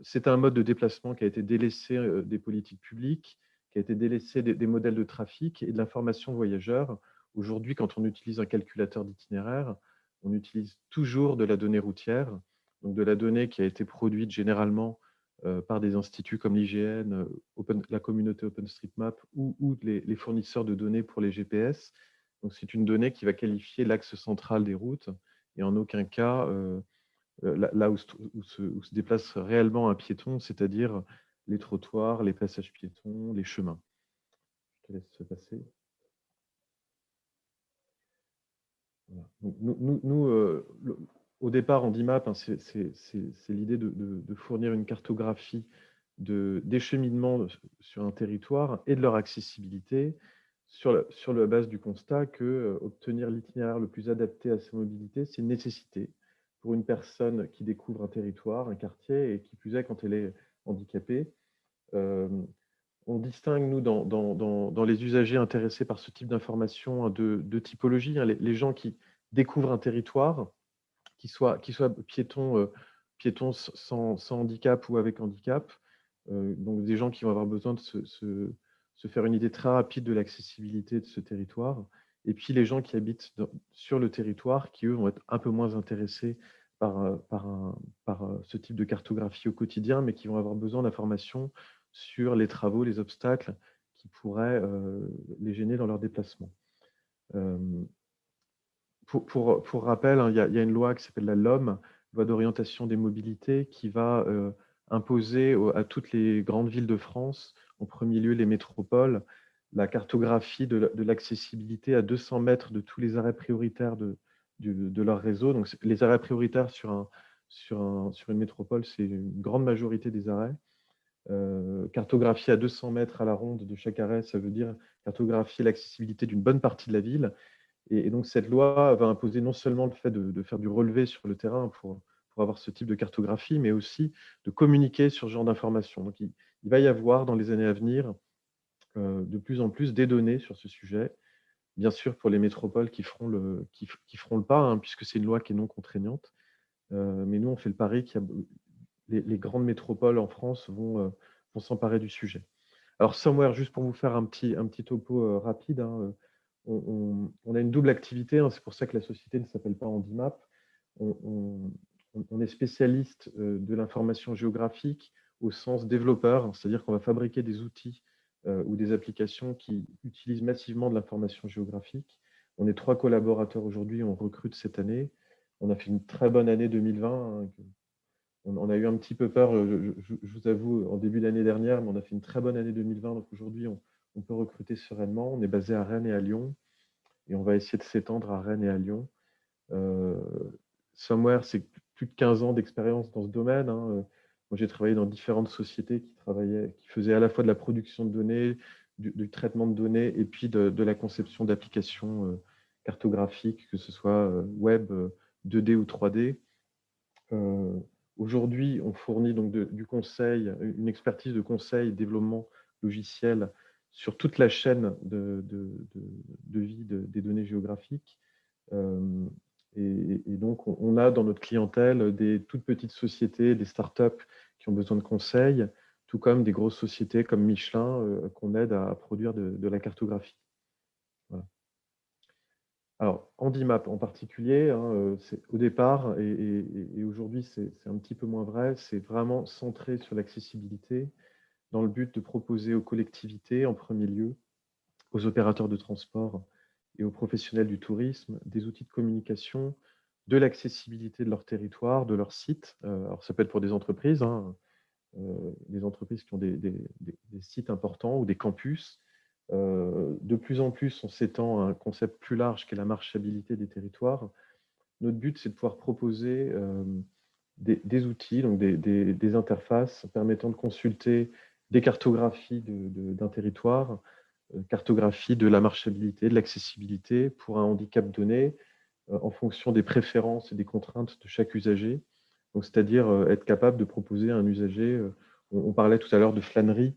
S5: C'est un mode de déplacement qui a été délaissé des politiques publiques, qui a été délaissé des modèles de trafic et de l'information voyageur. Aujourd'hui, quand on utilise un calculateur d'itinéraire, on utilise toujours de la donnée routière, donc de la donnée qui a été produite généralement par des instituts comme l'IGN, la communauté OpenStreetMap ou les fournisseurs de données pour les GPS. Donc, c'est une donnée qui va qualifier l'axe central des routes et en aucun cas là où se déplace réellement un piéton, c'est-à-dire les trottoirs, les passages piétons, les chemins. Je te laisse passer. Voilà. Donc, au départ, Handimap, hein, c'est l'idée de fournir une cartographie des cheminements sur un territoire et de leur accessibilité sur la base du constat que obtenir l'itinéraire le plus adapté à sa mobilité, c'est une nécessité pour une personne qui découvre un territoire, un quartier, et qui plus est quand elle est handicapée. On distingue, nous, dans les usagers intéressés par ce type d'information, hein, de typologie. Hein, les gens qui découvrent un territoire, qui soient piétons sans handicap ou avec handicap, donc des gens qui vont avoir besoin de se faire une idée très rapide de l'accessibilité de ce territoire, et puis les gens qui habitent sur le territoire, qui eux vont être un peu moins intéressés par ce type de cartographie au quotidien, mais qui vont avoir besoin d'informations sur les travaux, les obstacles qui pourraient les gêner dans leur déplacement. Pour rappel, hein, il y a une loi qui s'appelle la LOM, loi d'orientation des mobilités, qui va imposer à toutes les grandes villes de France, en premier lieu les métropoles, la cartographie de l'accessibilité à 200 mètres de tous les arrêts prioritaires de leur réseau. Donc, les arrêts prioritaires sur une métropole, c'est une grande majorité des arrêts. Cartographier à 200 mètres à la ronde de chaque arrêt, ça veut dire cartographier l'accessibilité d'une bonne partie de la ville. Et donc, cette loi va imposer non seulement le fait de faire du relevé sur le terrain pour avoir ce type de cartographie, mais aussi de communiquer sur ce genre d'informations. Donc, il va y avoir dans les années à venir de plus en plus des données sur ce sujet. Bien sûr, pour les métropoles qui feront le pas, hein, puisque c'est une loi qui est non contraignante. Mais nous, on fait le pari que les grandes métropoles en France vont s'emparer du sujet. Alors, Somewhere, juste pour vous faire un petit topo rapide, hein, on a une double activité, hein, c'est pour ça que la société ne s'appelle pas Handimap. On est spécialiste de l'information géographique au sens développeur, c'est-à-dire qu'on va fabriquer des outils ou des applications qui utilisent massivement de l'information géographique. On est 3 collaborateurs aujourd'hui, on recrute cette année. On a fait une très bonne année 2020. Hein, on a eu un petit peu peur, je vous avoue, en début d'année dernière, mais on a fait une très bonne année 2020. Donc aujourd'hui, on peut recruter sereinement. On est basé à Rennes et à Lyon. Et on va essayer de s'étendre à Rennes et à Lyon. Somewhere, c'est plus de 15 ans d'expérience dans ce domaine. Hein. Moi, j'ai travaillé dans différentes sociétés qui faisaient à la fois de la production de données, du traitement de données, et puis de la conception d'applications cartographiques, que ce soit web, 2D ou 3D. Aujourd'hui, on fournit donc du conseil, une expertise de conseil, développement logiciel sur toute la chaîne de vie des données géographiques. Et donc, on a dans notre clientèle des toutes petites sociétés, des startups qui ont besoin de conseils, tout comme des grosses sociétés comme Michelin qu'on aide à produire de la cartographie. Voilà. Alors, Handimap en particulier, hein, au départ, et aujourd'hui c'est un petit peu moins vrai, c'est vraiment centré sur l'accessibilité dans le but de proposer aux collectivités, en premier lieu, aux opérateurs de transport et aux professionnels du tourisme, des outils de communication, de l'accessibilité de leur territoire, de leur site. Alors, ça peut être pour des entreprises, hein, des entreprises qui ont des sites importants ou des campus. De plus en plus, on s'étend à un concept plus large qu'est la marchabilité des territoires. Notre but, c'est de pouvoir proposer des outils, donc des interfaces permettant de consulter des cartographies d'un territoire, cartographie de la marchabilité, de l'accessibilité pour un handicap donné en fonction des préférences et des contraintes de chaque usager. Donc, c'est-à-dire être capable de proposer à un usager, on parlait tout à l'heure de flânerie,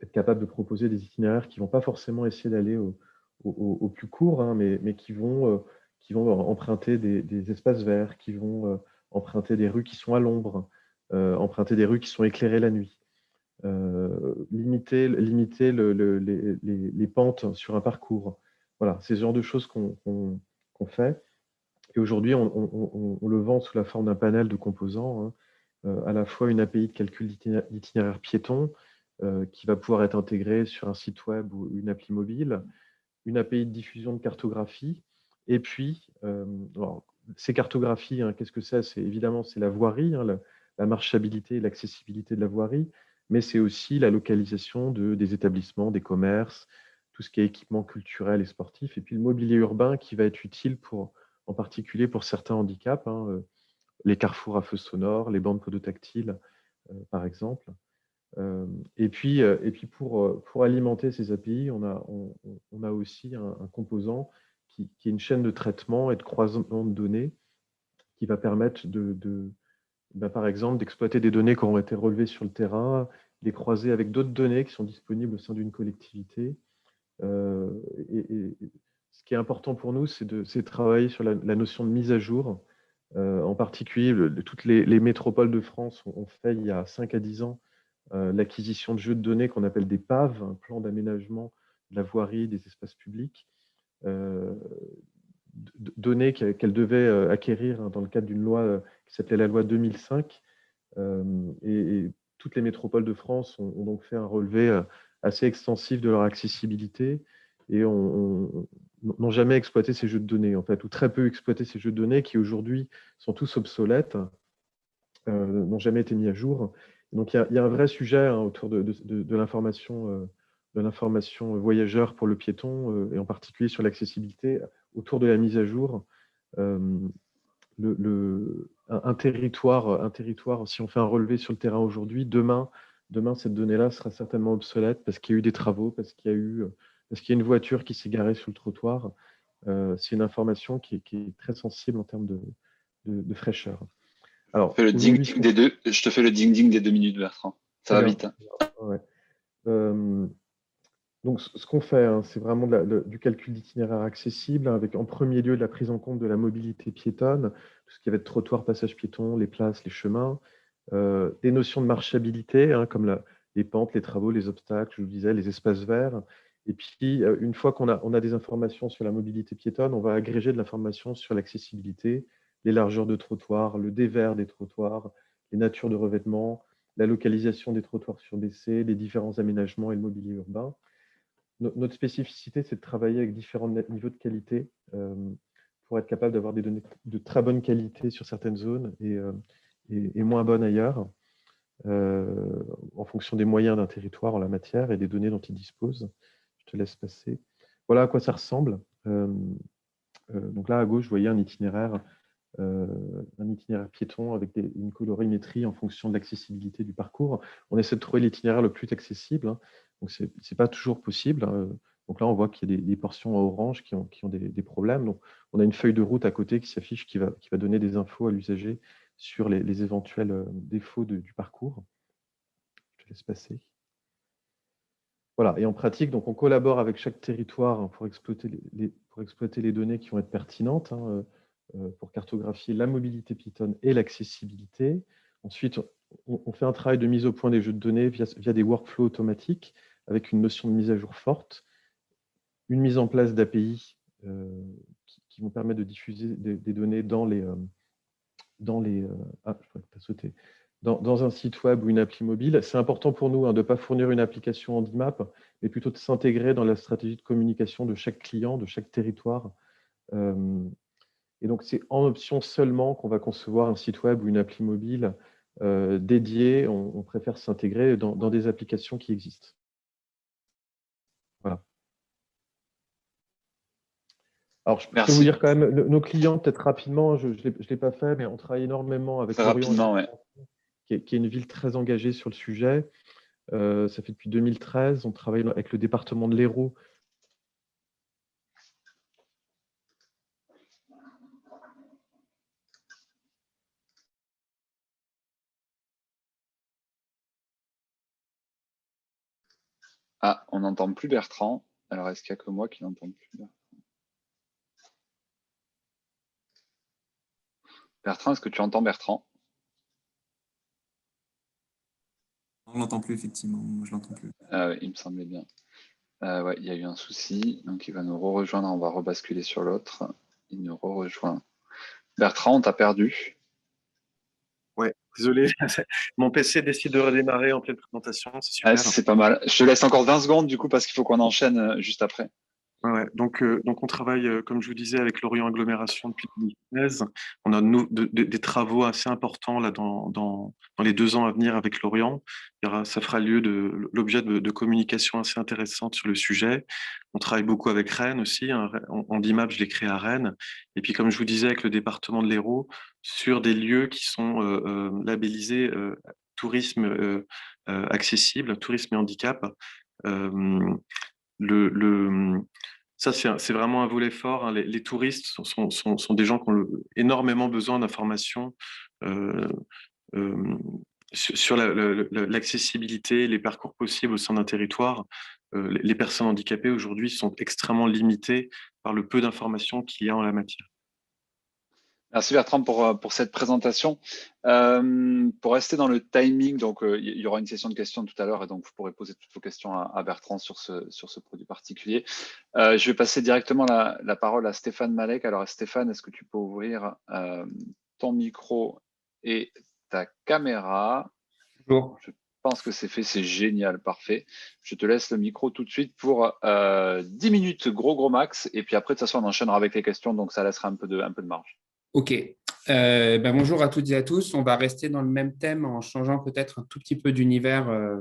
S5: être capable de proposer des itinéraires qui ne vont pas forcément essayer d'aller au plus court, hein, mais qui vont emprunter des espaces verts, qui vont emprunter des rues qui sont à l'ombre, emprunter des rues qui sont éclairées la nuit. Limiter les pentes sur un parcours. Voilà, c'est ce genre de choses qu'on fait. Et aujourd'hui, on le vend sous la forme d'un panel de composants, hein, à la fois une API de calcul d'itinéraire piéton qui va pouvoir être intégrée sur un site web ou une appli mobile, une API de diffusion de cartographie, et puis, alors, ces cartographies, hein, qu'est-ce que c'est? Évidemment, c'est la voirie, hein, la marchabilité et l'accessibilité de la voirie, mais c'est aussi la localisation des établissements, des commerces, tout ce qui est équipement culturel et sportif, et puis le mobilier urbain qui va être utile en particulier pour certains handicaps, hein, les carrefours à feu sonore, les bandes podotactiles, par exemple. Et puis pour alimenter ces API, on a aussi un composant qui est une chaîne de traitement et de croisement de données qui va permettre par exemple, d'exploiter des données qui auront été relevées sur le terrain, les croiser avec d'autres données qui sont disponibles au sein d'une collectivité. Et ce qui est important pour nous, c'est de travailler sur la notion de mise à jour. En particulier, toutes les métropoles de France ont fait, il y a 5 à 10 ans, l'acquisition de jeux de données qu'on appelle des PAV, un plan d'aménagement de la voirie, des espaces publics, données qu'elles devaient acquérir, hein, dans le cadre d'une loi qui s'appelait la loi 2005. Et toutes les métropoles de France ont donc fait un relevé assez extensif de leur accessibilité et n'ont jamais exploité ces jeux de données, en fait, ou très peu exploité ces jeux de données qui aujourd'hui sont tous obsolètes, n'ont jamais été mis à jour. Donc il y a un vrai sujet, hein, autour de l'information voyageur pour le piéton, et en particulier sur l'accessibilité, autour de la mise à jour. Un territoire, si on fait un relevé sur le terrain aujourd'hui, demain cette donnée-là sera certainement obsolète parce qu'il y a eu des travaux, parce qu'il y a une voiture qui s'est garée sur le trottoir. C'est une information qui est très sensible en termes de fraîcheur. Alors,
S2: je te fais le ding-ding des 2 minutes, Bertrand. Ça va vite. Hein.
S5: Ouais. Donc, ce qu'on fait, hein, c'est vraiment du calcul d'itinéraire accessible, avec en premier lieu de la prise en compte de la mobilité piétonne, tout ce qui va être trottoir, passage piéton, les places, les chemins, des notions de marchabilité, hein, comme les pentes, les travaux, les obstacles, je vous disais, les espaces verts. Et puis, une fois qu'on a des informations sur la mobilité piétonne, on va agréger de l'information sur l'accessibilité, les largeurs de trottoirs, le dévers des trottoirs, les natures de revêtement, la localisation des trottoirs surbaissés, les différents aménagements et le mobilier urbain. Notre spécificité, c'est de travailler avec différents niveaux de qualité pour être capable d'avoir des données de très bonne qualité sur certaines zones et moins bonnes ailleurs, en fonction des moyens d'un territoire en la matière et des données dont il dispose. Je te laisse passer. Voilà à quoi ça ressemble. Donc là, à gauche, vous voyez un itinéraire piéton avec une colorimétrie en fonction de l'accessibilité du parcours. On essaie de trouver l'itinéraire le plus accessible, hein. Donc, ce n'est pas toujours possible. Donc là, on voit qu'il y a des portions en orange qui ont des problèmes. Donc, on a une feuille de route à côté qui s'affiche, qui va donner des infos à l'usager sur les éventuels défauts du parcours. Je te laisse passer. Voilà. Et en pratique, donc, on collabore avec chaque territoire, hein, pour exploiter les données qui vont être pertinentes, hein, pour cartographier la mobilité piétonne et l'accessibilité. Ensuite, on fait un travail de mise au point des jeux de données via des workflows automatiques avec une notion de mise à jour forte, une mise en place d'API qui vont permettre de diffuser des données dans un site web ou une appli mobile. C'est important pour nous, hein, de ne pas fournir une application Handimap, mais plutôt de s'intégrer dans la stratégie de communication de chaque client, de chaque territoire. Et donc, c'est en option seulement qu'on va concevoir un site web ou une appli mobile dédiés, on préfère s'intégrer dans des applications qui existent. Voilà. Alors, je peux vous dire quand même, nos clients, peut-être rapidement, je ne l'ai pas fait, mais on travaille énormément avec Lorient, qui est une ville très engagée sur le sujet. Ça fait depuis 2013, on travaille avec le département de l'Hérault.
S2: Ah, on n'entend plus Bertrand. Alors, est-ce qu'il n'y a que moi qui n'entends plus Bertrand? Bertrand, est-ce que tu entends Bertrand?
S3: On ne l'entend plus, effectivement. Moi, je ne l'entends plus.
S2: Il me semblait bien. Ouais, il y a eu un souci. Donc, il va nous rejoindre. On va rebasculer sur l'autre. Il nous rejoint. Bertrand, on t'a perdu.
S6: Ouais, désolé. Mon PC décide de redémarrer en pleine présentation. C'est super.
S2: C'est pas mal. Je te laisse encore 20 secondes, du coup, parce qu'il faut qu'on enchaîne juste après.
S6: Ouais, donc on travaille, comme je vous disais, avec Lorient Agglomération depuis 2016. On a des travaux assez importants là, dans les 2 ans à venir avec Lorient. Ça fera l'objet de communication assez intéressante sur le sujet. On travaille beaucoup avec Rennes aussi. Hein. Handimap, je l'ai créé à Rennes. Et puis, comme je vous disais, avec le département de l'Hérault, sur des lieux qui sont labellisés tourisme accessible, tourisme et handicap. Ça, c'est vraiment un volet fort. Hein. Les touristes sont des gens qui ont énormément besoin d'informations sur l'accessibilité, les parcours possibles au sein d'un territoire. Les personnes handicapées aujourd'hui sont extrêmement limitées par le peu d'informations qu'il y a en la matière.
S2: Merci Bertrand pour cette présentation. Pour rester dans le timing, donc il y aura une session de questions tout à l'heure et donc vous pourrez poser toutes vos questions à Bertrand sur ce produit particulier. Je vais passer directement la parole à Stéphane Malek. Alors Stéphane, est-ce que tu peux ouvrir ton micro et ta caméra?
S7: Bonjour.
S2: Je pense que c'est fait, c'est génial, parfait. Je te laisse le micro tout de suite pour 10 minutes, gros max, et puis après de toute façon on enchaînera avec les questions, donc ça laissera un peu de marge.
S7: Ok. Bonjour à toutes et à tous. On va rester dans le même thème en changeant peut-être un tout petit peu d'univers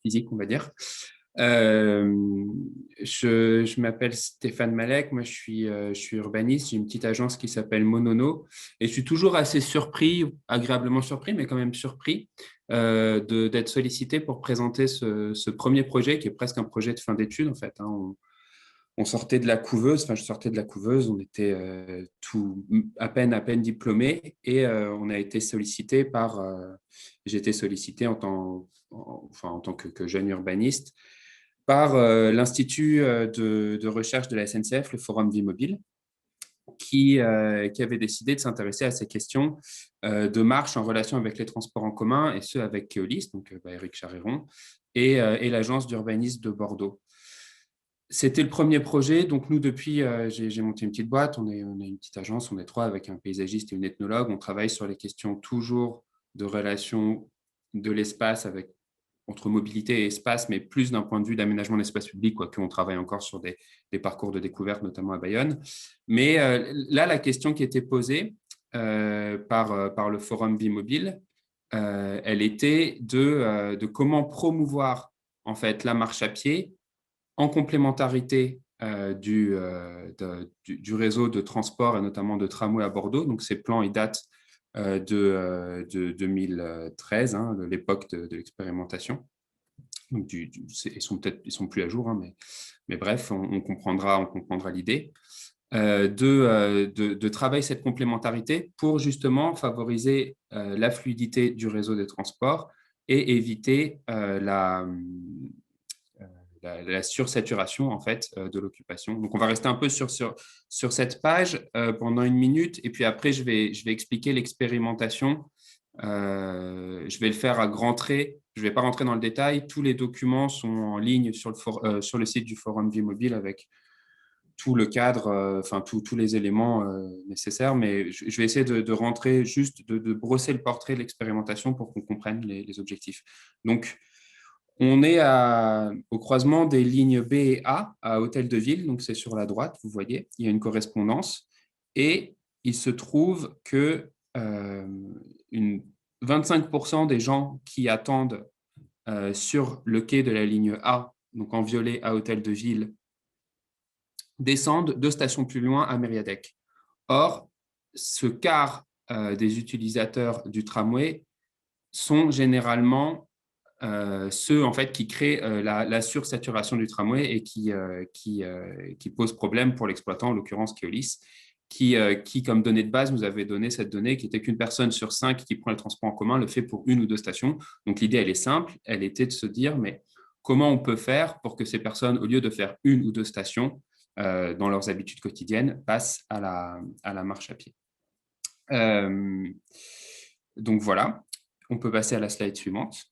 S7: physique, on va dire. Je m'appelle Stéphane Malek. Moi, je suis urbaniste. J'ai une petite agence qui s'appelle Monono. Et je suis toujours assez surpris, agréablement surpris, mais quand même surpris d'être sollicité pour présenter ce premier projet qui est presque un projet de fin d'études, en fait. Hein. On sortait de la couveuse, enfin je sortais de la couveuse, on était à peine diplômés et on a été sollicité j'ai été sollicité en tant que jeune urbaniste par l'Institut de recherche de la SNCF, le Forum Vie Mobile, qui avait décidé de s'intéresser à ces questions de marche en relation avec les transports en commun, et ce avec Keolis, donc Éric Charéron, et l'agence d'urbanisme de Bordeaux. C'était le premier projet. Donc, nous, depuis, j'ai monté une petite boîte. On est une petite agence, on est 3 avec un paysagiste et une ethnologue. On travaille sur les questions toujours de relation de l'espace entre mobilité et espace, mais plus d'un point de vue d'aménagement d'espace public, quoique on travaille encore sur des parcours de découverte, notamment à Bayonne. Mais là, la question qui était posée par le Forum Vie Mobile, elle était de comment promouvoir en fait, la marche à pied en complémentarité du réseau de transport et notamment de tramway à Bordeaux. Donc, ces plans, ils datent de 2013, hein, de l'époque de l'expérimentation. Donc, ils sont plus à jour, hein, mais bref, on comprendra l'idée. De travailler cette complémentarité pour justement favoriser la fluidité du réseau des transports et éviter la sursaturation en fait de l'occupation. Donc on va rester un peu sur cette page pendant 1 minute et puis après je vais expliquer l'expérimentation. Je vais le faire à grands traits. Je ne vais pas rentrer dans le détail. Tous les documents sont en ligne sur le site du Forum Vie Mobile avec tout le cadre, tous les éléments nécessaires, mais je vais essayer de rentrer juste, de brosser le portrait de l'expérimentation pour qu'on comprenne les objectifs. Donc, on est au croisement des lignes B et A à Hôtel de Ville, donc c'est sur la droite, vous voyez, il y a une correspondance et il se trouve que 25% des gens qui attendent sur le quai de la ligne A, donc en violet à Hôtel de Ville, descendent 2 stations plus loin à Mériadeck. Or, ce quart des utilisateurs du tramway sont généralement ceux en fait, qui créent la sursaturation du tramway et qui posent problème pour l'exploitant, en l'occurrence Keolis, qui, comme donnée de base, nous avait donné cette donnée qui était qu'une personne sur 5 qui prend le transport en commun le fait pour 1 ou 2 stations. Donc l'idée, elle est simple, elle était de se dire, mais comment on peut faire pour que ces personnes, au lieu de faire 1 ou 2 stations dans leurs habitudes quotidiennes, passent à la marche à pied. Donc voilà, on peut passer à la slide suivante.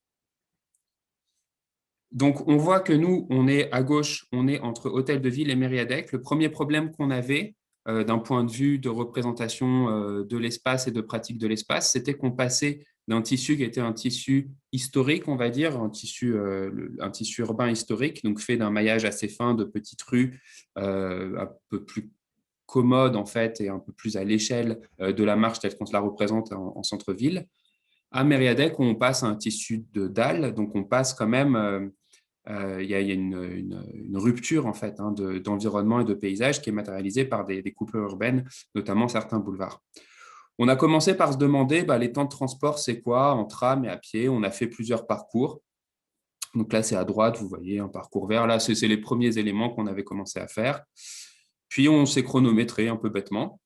S7: Donc, on voit que nous, on est à gauche, on est entre Hôtel de Ville et Mériadeck. Le premier problème qu'on avait d'un point de vue de représentation de l'espace et de pratique de l'espace, c'était qu'on passait d'un tissu qui était un tissu historique, on va dire, un tissu urbain historique, donc fait d'un maillage assez fin de petites rues, un peu plus commode en fait et un peu plus à l'échelle de la marche telle qu'on se la représente en centre-ville. À Mériadeck, on passe à un tissu de dalles, donc on passe quand même... il y a une rupture en fait d'environnement et de paysage qui est matérialisée par des coupures urbaines, notamment certains boulevards. On a commencé par se demander les temps de transport, c'est quoi en tram et à pied. On a fait plusieurs parcours. Donc là, c'est à droite, vous voyez un parcours vert. Là, c'est les premiers éléments qu'on avait commencé à faire. Puis, on s'est chronométré un peu bêtement.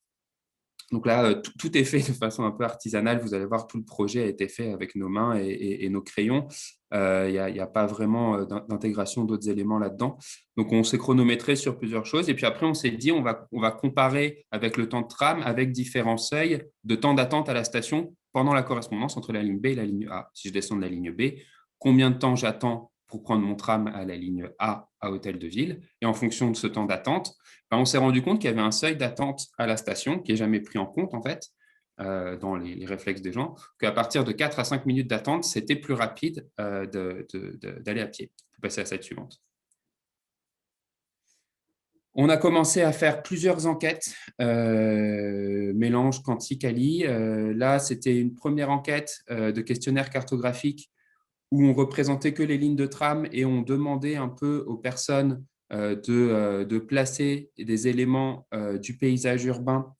S7: Donc là, tout est fait de façon un peu artisanale. Vous allez voir, tout le projet a été fait avec nos mains et nos crayons. Il n'y a pas vraiment d'intégration d'autres éléments là-dedans. Donc, on s'est chronométré sur plusieurs choses. Et puis après, on s'est dit, on va comparer avec le temps de tram, avec différents seuils de temps d'attente à la station pendant la correspondance entre la ligne B et la ligne A. Si je descends de la ligne B, combien de temps j'attends pour prendre mon tram à la ligne A à Hôtel de Ville? Et en fonction de ce temps d'attente, on s'est rendu compte qu'il y avait un seuil d'attente à la station qui n'est jamais pris en compte, en fait, dans les réflexes des gens, qu'à partir de 4 à 5 minutes d'attente, c'était plus rapide d'aller à pied. On peut passer à la slide suivante. On a commencé à faire plusieurs enquêtes, mélange quantique-Ali. Là, c'était une première enquête de questionnaire cartographique où on représentait que les lignes de tram et on demandait un peu aux personnes de placer des éléments du paysage urbain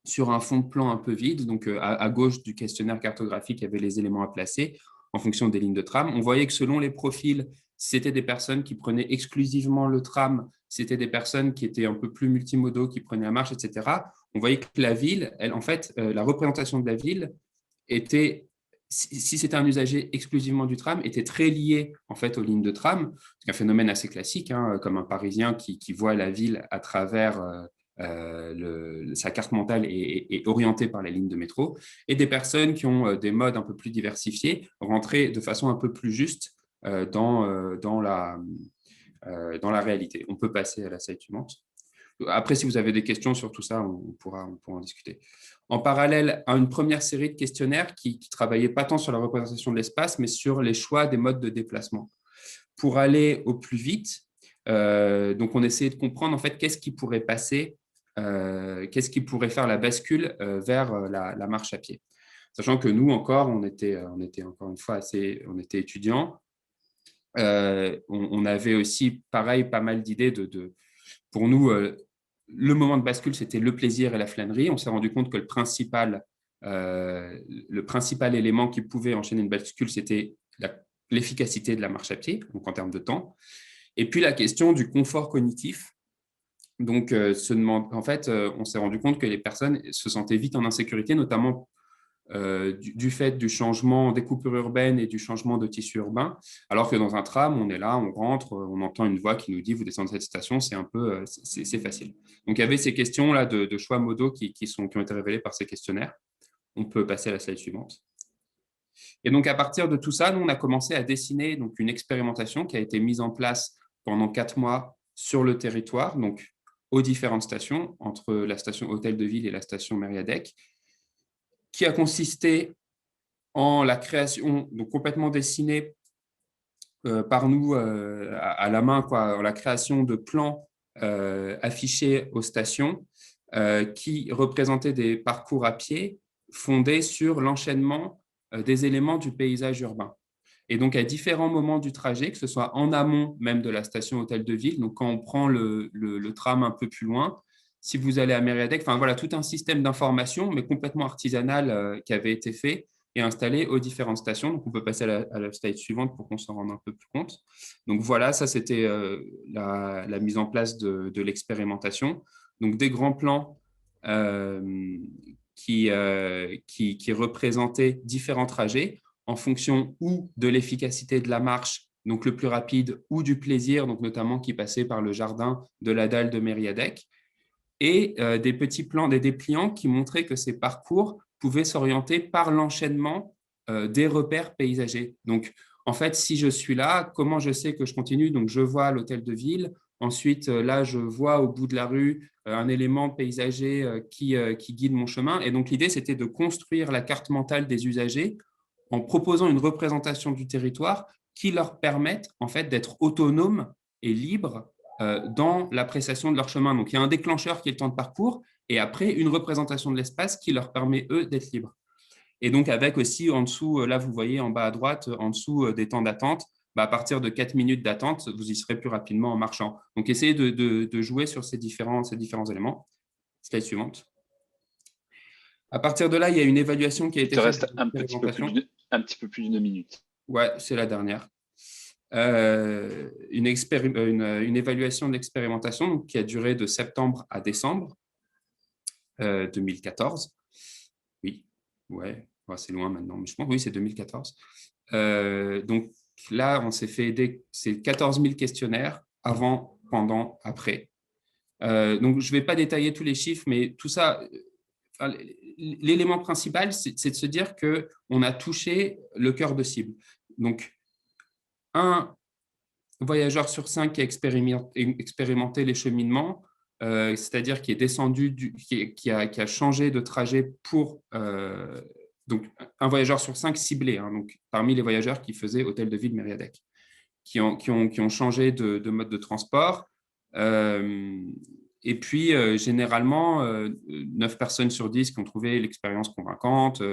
S7: sur un fond de plan un peu vide. Donc, à gauche du questionnaire cartographique, il y avait les éléments à placer en fonction des lignes de tram. On voyait que selon les profils, c'était des personnes qui prenaient exclusivement le tram, c'était des personnes qui étaient un peu plus multimodaux, qui prenaient la marche, etc. On voyait que la ville, en fait, la représentation de la ville était... Si c'était un usager exclusivement du tram, était très lié en fait aux lignes de tram. C'est un phénomène assez classique, comme un Parisien qui voit la ville à travers sa carte mentale et orientée par les lignes de métro, et des personnes qui ont des modes un peu plus diversifiés, rentrés de façon un peu plus juste dans la réalité. On peut passer à la slide suivante. Après, si vous avez des questions sur tout ça, on pourra en discuter. En parallèle à une première série de questionnaires qui travaillaient pas tant sur la représentation de l'espace, mais sur les choix des modes de déplacement. Pour aller au plus vite, donc on essayait de comprendre en fait qu'est-ce qui pourrait passer, qu'est-ce qui pourrait faire la bascule vers la marche à pied. Sachant que nous encore, on était encore une fois on était étudiants. On avait aussi, pareil, pas mal d'idées pour nous, le moment de bascule, c'était le plaisir et la flânerie. On s'est rendu compte que le principal élément qui pouvait enchaîner une bascule, c'était l'efficacité de la marche à pied, donc en termes de temps. Et puis la question du confort cognitif. Donc, en fait, on s'est rendu compte que les personnes se sentaient vite en insécurité, notamment du fait du changement des coupures urbaines et du changement de tissu urbain, alors que dans un tram, on est là, on rentre, on entend une voix qui nous dit « vous descendez de cette station », c'est un peu, c'est facile. Donc, il y avait ces questions-là de choix modaux qui ont été révélés par ces questionnaires. On peut passer à la slide suivante. Et donc, à partir de tout ça, nous, on a commencé à dessiner donc, une expérimentation qui a été mise en place pendant 4 mois sur le territoire, donc aux différentes stations, entre la station Hôtel de Ville et la station Mériadeck, qui a consisté en la création, donc complètement dessinée par nous à la main, en la création de plans affichés aux stations qui représentaient des parcours à pied fondée sur l'enchaînement des éléments du paysage urbain. Et donc, à différents moments du trajet, que ce soit en amont même de la station hôtel de ville, donc quand on prend le tram un peu plus loin, si vous allez à Mériadeck, enfin voilà, tout un système d'information, mais complètement artisanal qui avait été fait et installé aux différentes stations. Donc, on peut passer à la slide suivante pour qu'on s'en rende un peu plus compte. Donc, voilà, ça, c'était la mise en place de l'expérimentation. Donc, des grands plans qui représentaient différents trajets en fonction ou de l'efficacité de la marche, donc le plus rapide, ou du plaisir, donc notamment qui passait par le jardin de la dalle de Mériadeck, et des petits plans, des dépliants qui montraient que ces parcours pouvaient s'orienter par l'enchaînement des repères paysagers. Donc, en fait, si je suis là, comment je sais que je continue? Donc, je vois l'hôtel de ville. Ensuite, là, je vois au bout de la rue un élément paysager qui guide mon chemin. Et donc, l'idée, c'était de construire la carte mentale des usagers en proposant une représentation du territoire qui leur permette en fait d'être autonomes et libres dans l'appréciation de leur chemin. Donc, il y a un déclencheur qui est le temps de parcours et après une représentation de l'espace qui leur permet, eux, d'être libres. Et donc, avec aussi en dessous, là, vous voyez en bas à droite, en dessous des temps d'attente, à partir de 4 minutes d'attente, vous y serez plus rapidement en marchant. Donc, essayez de jouer sur ces différents éléments. Slide suivante. À partir de là, il y a une évaluation qui a été faite.
S2: Il te reste un petit peu plus d'une minute.
S7: Ouais, c'est la dernière. Une évaluation d'expérimentation qui a duré de septembre à décembre 2014. Oui, ouais, c'est loin maintenant, mais je pense oui, c'est 2014. Donc là, on s'est fait aider, c'est 14 000 questionnaires avant, pendant, après. Donc, je ne vais pas détailler tous les chiffres, mais tout ça, l'élément principal, c'est de se dire qu'on a touché le cœur de cible. Donc, un voyageur sur 5 qui a expérimenté les cheminements, c'est-à-dire qui est descendu, qui a changé de trajet pour… donc, un voyageur sur 5 ciblé, hein, donc, parmi les voyageurs qui faisaient hôtel de ville Mériadeck, qui ont changé de mode de transport. Et puis, généralement, 9 personnes sur 10 qui ont trouvé l'expérience convaincante,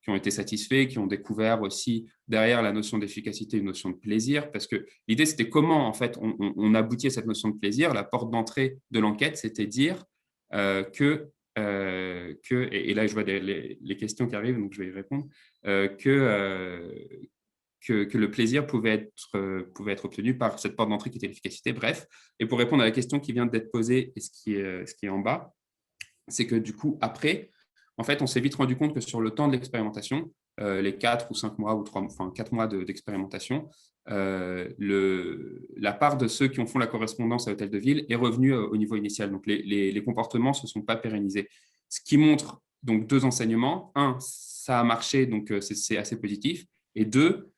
S7: qui ont été satisfaits, qui ont découvert aussi derrière la notion d'efficacité une notion de plaisir, parce que l'idée, c'était comment, en fait, on aboutit à cette notion de plaisir. La porte d'entrée de l'enquête, c'était dire que, et là, je vois les questions qui arrivent, donc je vais y répondre, que le plaisir pouvait être obtenu par cette porte d'entrée qui était l'efficacité, bref. Et pour répondre à la question qui vient d'être posée et ce qui est en bas, c'est que du coup, après, en fait, on s'est vite rendu compte que sur le temps de l'expérimentation, les 4 ou 5 mois ou 4 mois d'expérimentation, la part de ceux qui ont fait la correspondance à l'hôtel de ville est revenue au niveau initial. Donc, les comportements ne se sont pas pérennisés. Ce qui montre donc 2 enseignements. 1, ça a marché, donc c'est assez positif. Et 2,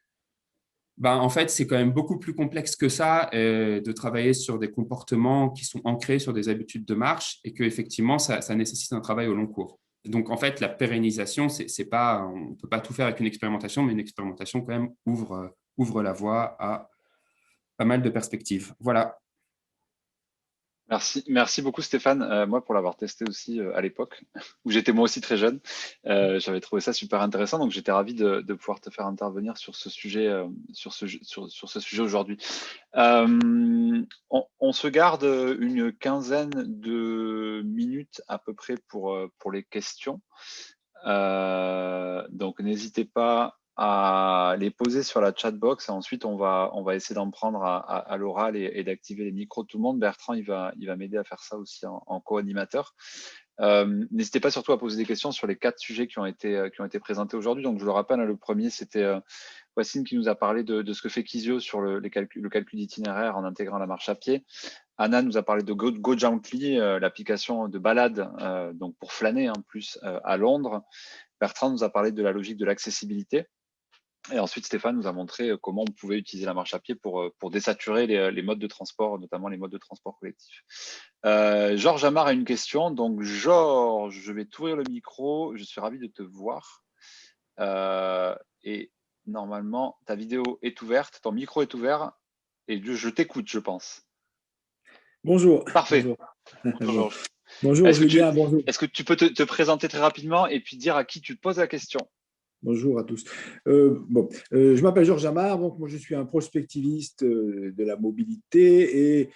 S7: en fait, c'est quand même beaucoup plus complexe que ça de travailler sur des comportements qui sont ancrés sur des habitudes de marche et qu'effectivement, ça nécessite un travail au long cours. Donc, en fait, la pérennisation, c'est pas, on ne peut pas tout faire avec une expérimentation, mais une expérimentation quand même ouvre la voie à pas mal de perspectives. Voilà.
S2: Merci beaucoup Stéphane, moi pour l'avoir testé aussi à l'époque, où j'étais moi aussi très jeune. J'avais trouvé ça super intéressant, donc j'étais ravi de pouvoir te faire intervenir sur ce sujet, sur ce sujet aujourd'hui. On se garde une quinzaine de minutes à peu près pour les questions. Donc n'hésitez pas à les poser sur la chat box et ensuite on va essayer d'en prendre à l'oral et d'activer les micros de tout le monde. Bertrand, il va m'aider à faire ça aussi en co-animateur. N'hésitez pas surtout à poser des questions sur les 4 sujets qui ont été présentés aujourd'hui. Donc je le rappelle, le premier c'était Wassine qui nous a parlé de ce que fait Kizio sur le calcul d'itinéraire en intégrant la marche à pied. Anna nous a parlé de GoJauntly, l'application de balade donc pour flâner en plus à Londres. Bertrand nous a parlé de la logique de l'accessibilité. Et ensuite, Stéphane nous a montré comment on pouvait utiliser la marche à pied pour désaturer les modes de transport, notamment les modes de transport collectif. Georges Amar a une question. Donc, Georges, je vais t'ouvrir le micro. Je suis ravi de te voir. Et normalement, ta vidéo est ouverte, ton micro est ouvert. Et je t'écoute, je pense.
S8: Bonjour.
S2: Parfait.
S8: Bonjour.
S2: Bonjour, Georges.
S8: Bonjour Julien, bonjour.
S2: Est-ce que tu peux te présenter très rapidement et puis dire à qui tu poses la question?
S8: Bonjour à tous. Je m'appelle Georges Amar, donc moi je suis un prospectiviste de la mobilité et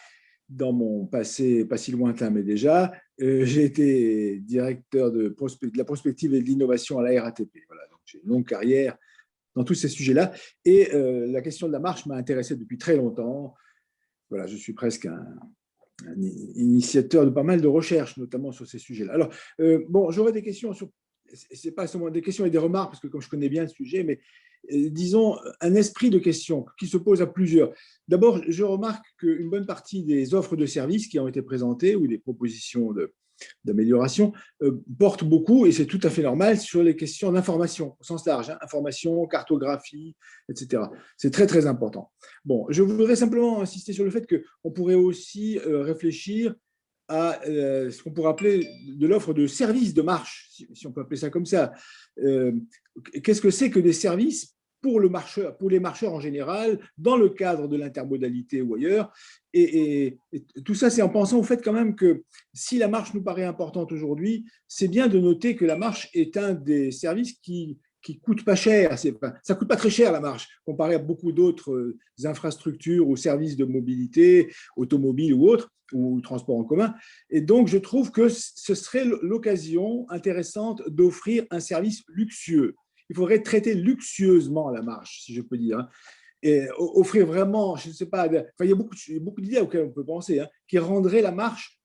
S8: dans mon passé, pas si lointain mais déjà, j'ai été directeur de la prospective et de l'innovation à la RATP. Voilà, donc j'ai une longue carrière dans tous ces sujets-là et la question de la marche m'a intéressé depuis très longtemps. Voilà, je suis presque un initiateur de pas mal de recherches, notamment sur ces sujets-là. Alors, j'aurais des questions sur, c'est pas seulement des questions et des remarques, parce que comme je connais bien le sujet, mais disons un esprit de questions qui se pose à plusieurs. D'abord, je remarque qu'une bonne partie des offres de services qui ont été présentées ou des propositions d'amélioration portent beaucoup, et c'est tout à fait normal, sur les questions d'information, au sens large, hein, information, cartographie, etc. C'est très, très important. Bon, je voudrais simplement insister sur le fait qu'on pourrait aussi réfléchir à ce qu'on pourrait appeler de l'offre de services de marche, si on peut appeler ça comme ça. Qu'est-ce que c'est que des services pour les marcheurs en général, dans le cadre de l'intermodalité ou ailleurs. Et tout ça, c'est en pensant au fait quand même que si la marche nous paraît importante aujourd'hui, c'est bien de noter que la marche est un des services qui coûte pas cher. Ça coûte pas très cher la marche, comparé à beaucoup d'autres infrastructures ou services de mobilité, automobile ou autres, ou transport en commun. Et donc, je trouve que ce serait l'occasion intéressante d'offrir un service luxueux. Il faudrait traiter luxueusement la marche, si je peux dire, et offrir vraiment, je ne sais pas, il y a beaucoup d'idées auxquelles on peut penser, hein, qui rendraient la marche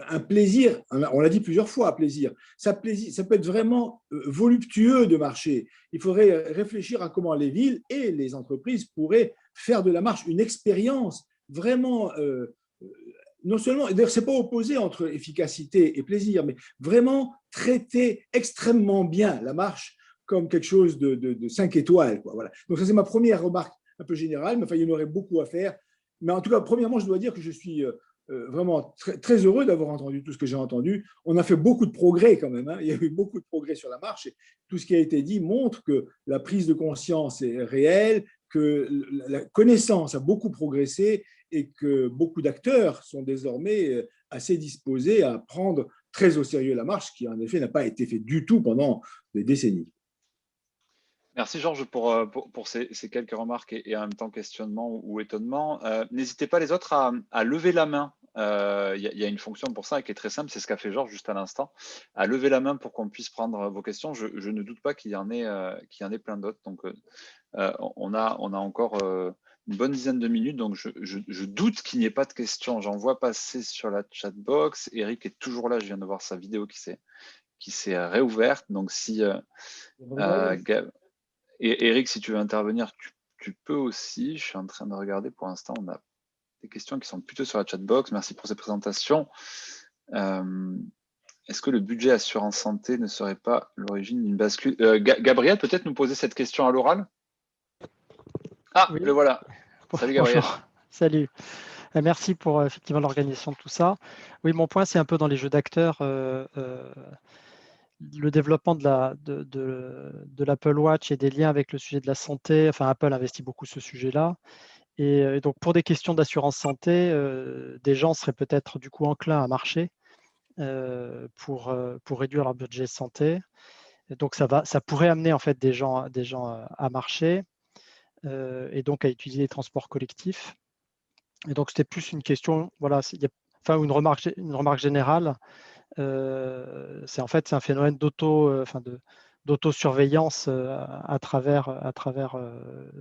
S8: un plaisir, on l'a dit plusieurs fois, un plaisir. Ça peut être vraiment voluptueux de marcher. Il faudrait réfléchir à comment les villes et les entreprises pourraient faire de la marche une expérience vraiment, non seulement, d'ailleurs, ce n'est pas opposé entre efficacité et plaisir, mais vraiment traiter extrêmement bien la marche comme quelque chose de 5 étoiles. Quoi, voilà. Donc ça, c'est ma première remarque un peu générale, mais enfin, il y en aurait beaucoup à faire. Mais en tout cas, premièrement, je dois dire que je suis vraiment très, très heureux d'avoir entendu tout ce que j'ai entendu. On a fait beaucoup de progrès quand même, hein. Il y a eu beaucoup de progrès sur la marche. Et tout ce qui a été dit montre que la prise de conscience est réelle, que la connaissance a beaucoup progressé et que beaucoup d'acteurs sont désormais assez disposés à prendre très au sérieux la marche, qui en effet n'a pas été fait du tout pendant des décennies.
S2: Merci Georges pour ces quelques remarques et en même temps questionnement ou étonnement. N'hésitez pas les autres à lever la main. Il y a une fonction pour ça qui est très simple, c'est ce qu'a fait Georges juste à l'instant, à lever la main pour qu'on puisse prendre vos questions. Je ne doute pas qu'il y en ait plein d'autres. Donc, on a encore une bonne dizaine de minutes, donc je doute qu'il n'y ait pas de questions. J'en vois passer sur la chatbox. Eric est toujours là, je viens de voir sa vidéo qui s'est réouverte. Donc, si et Eric, si tu veux intervenir, tu peux aussi. Je suis en train de regarder. Pour l'instant, on a des questions qui sont plutôt sur la chatbox. Merci pour ces présentations. Est-ce que le budget assurance santé ne serait pas l'origine d'une bascule? Gabriel, peut-être nous poser cette question à l'oral? Ah, oui. Le voilà. Salut Gabriel.
S9: Bonjour. Salut. Merci pour effectivement l'organisation de tout ça. Oui, mon point, c'est un peu dans les jeux d'acteurs. Le développement de l'Apple Watch et des liens avec le sujet de la santé, enfin Apple investit beaucoup ce sujet-là. Et donc pour des questions d'assurance santé, des gens seraient peut-être du coup enclins à marcher pour réduire leur budget santé. Et donc ça pourrait amener en fait des gens à marcher et donc à utiliser les transports collectifs. Et donc c'était plus une question, voilà, une remarque générale. C'est un phénomène d'autosurveillance à travers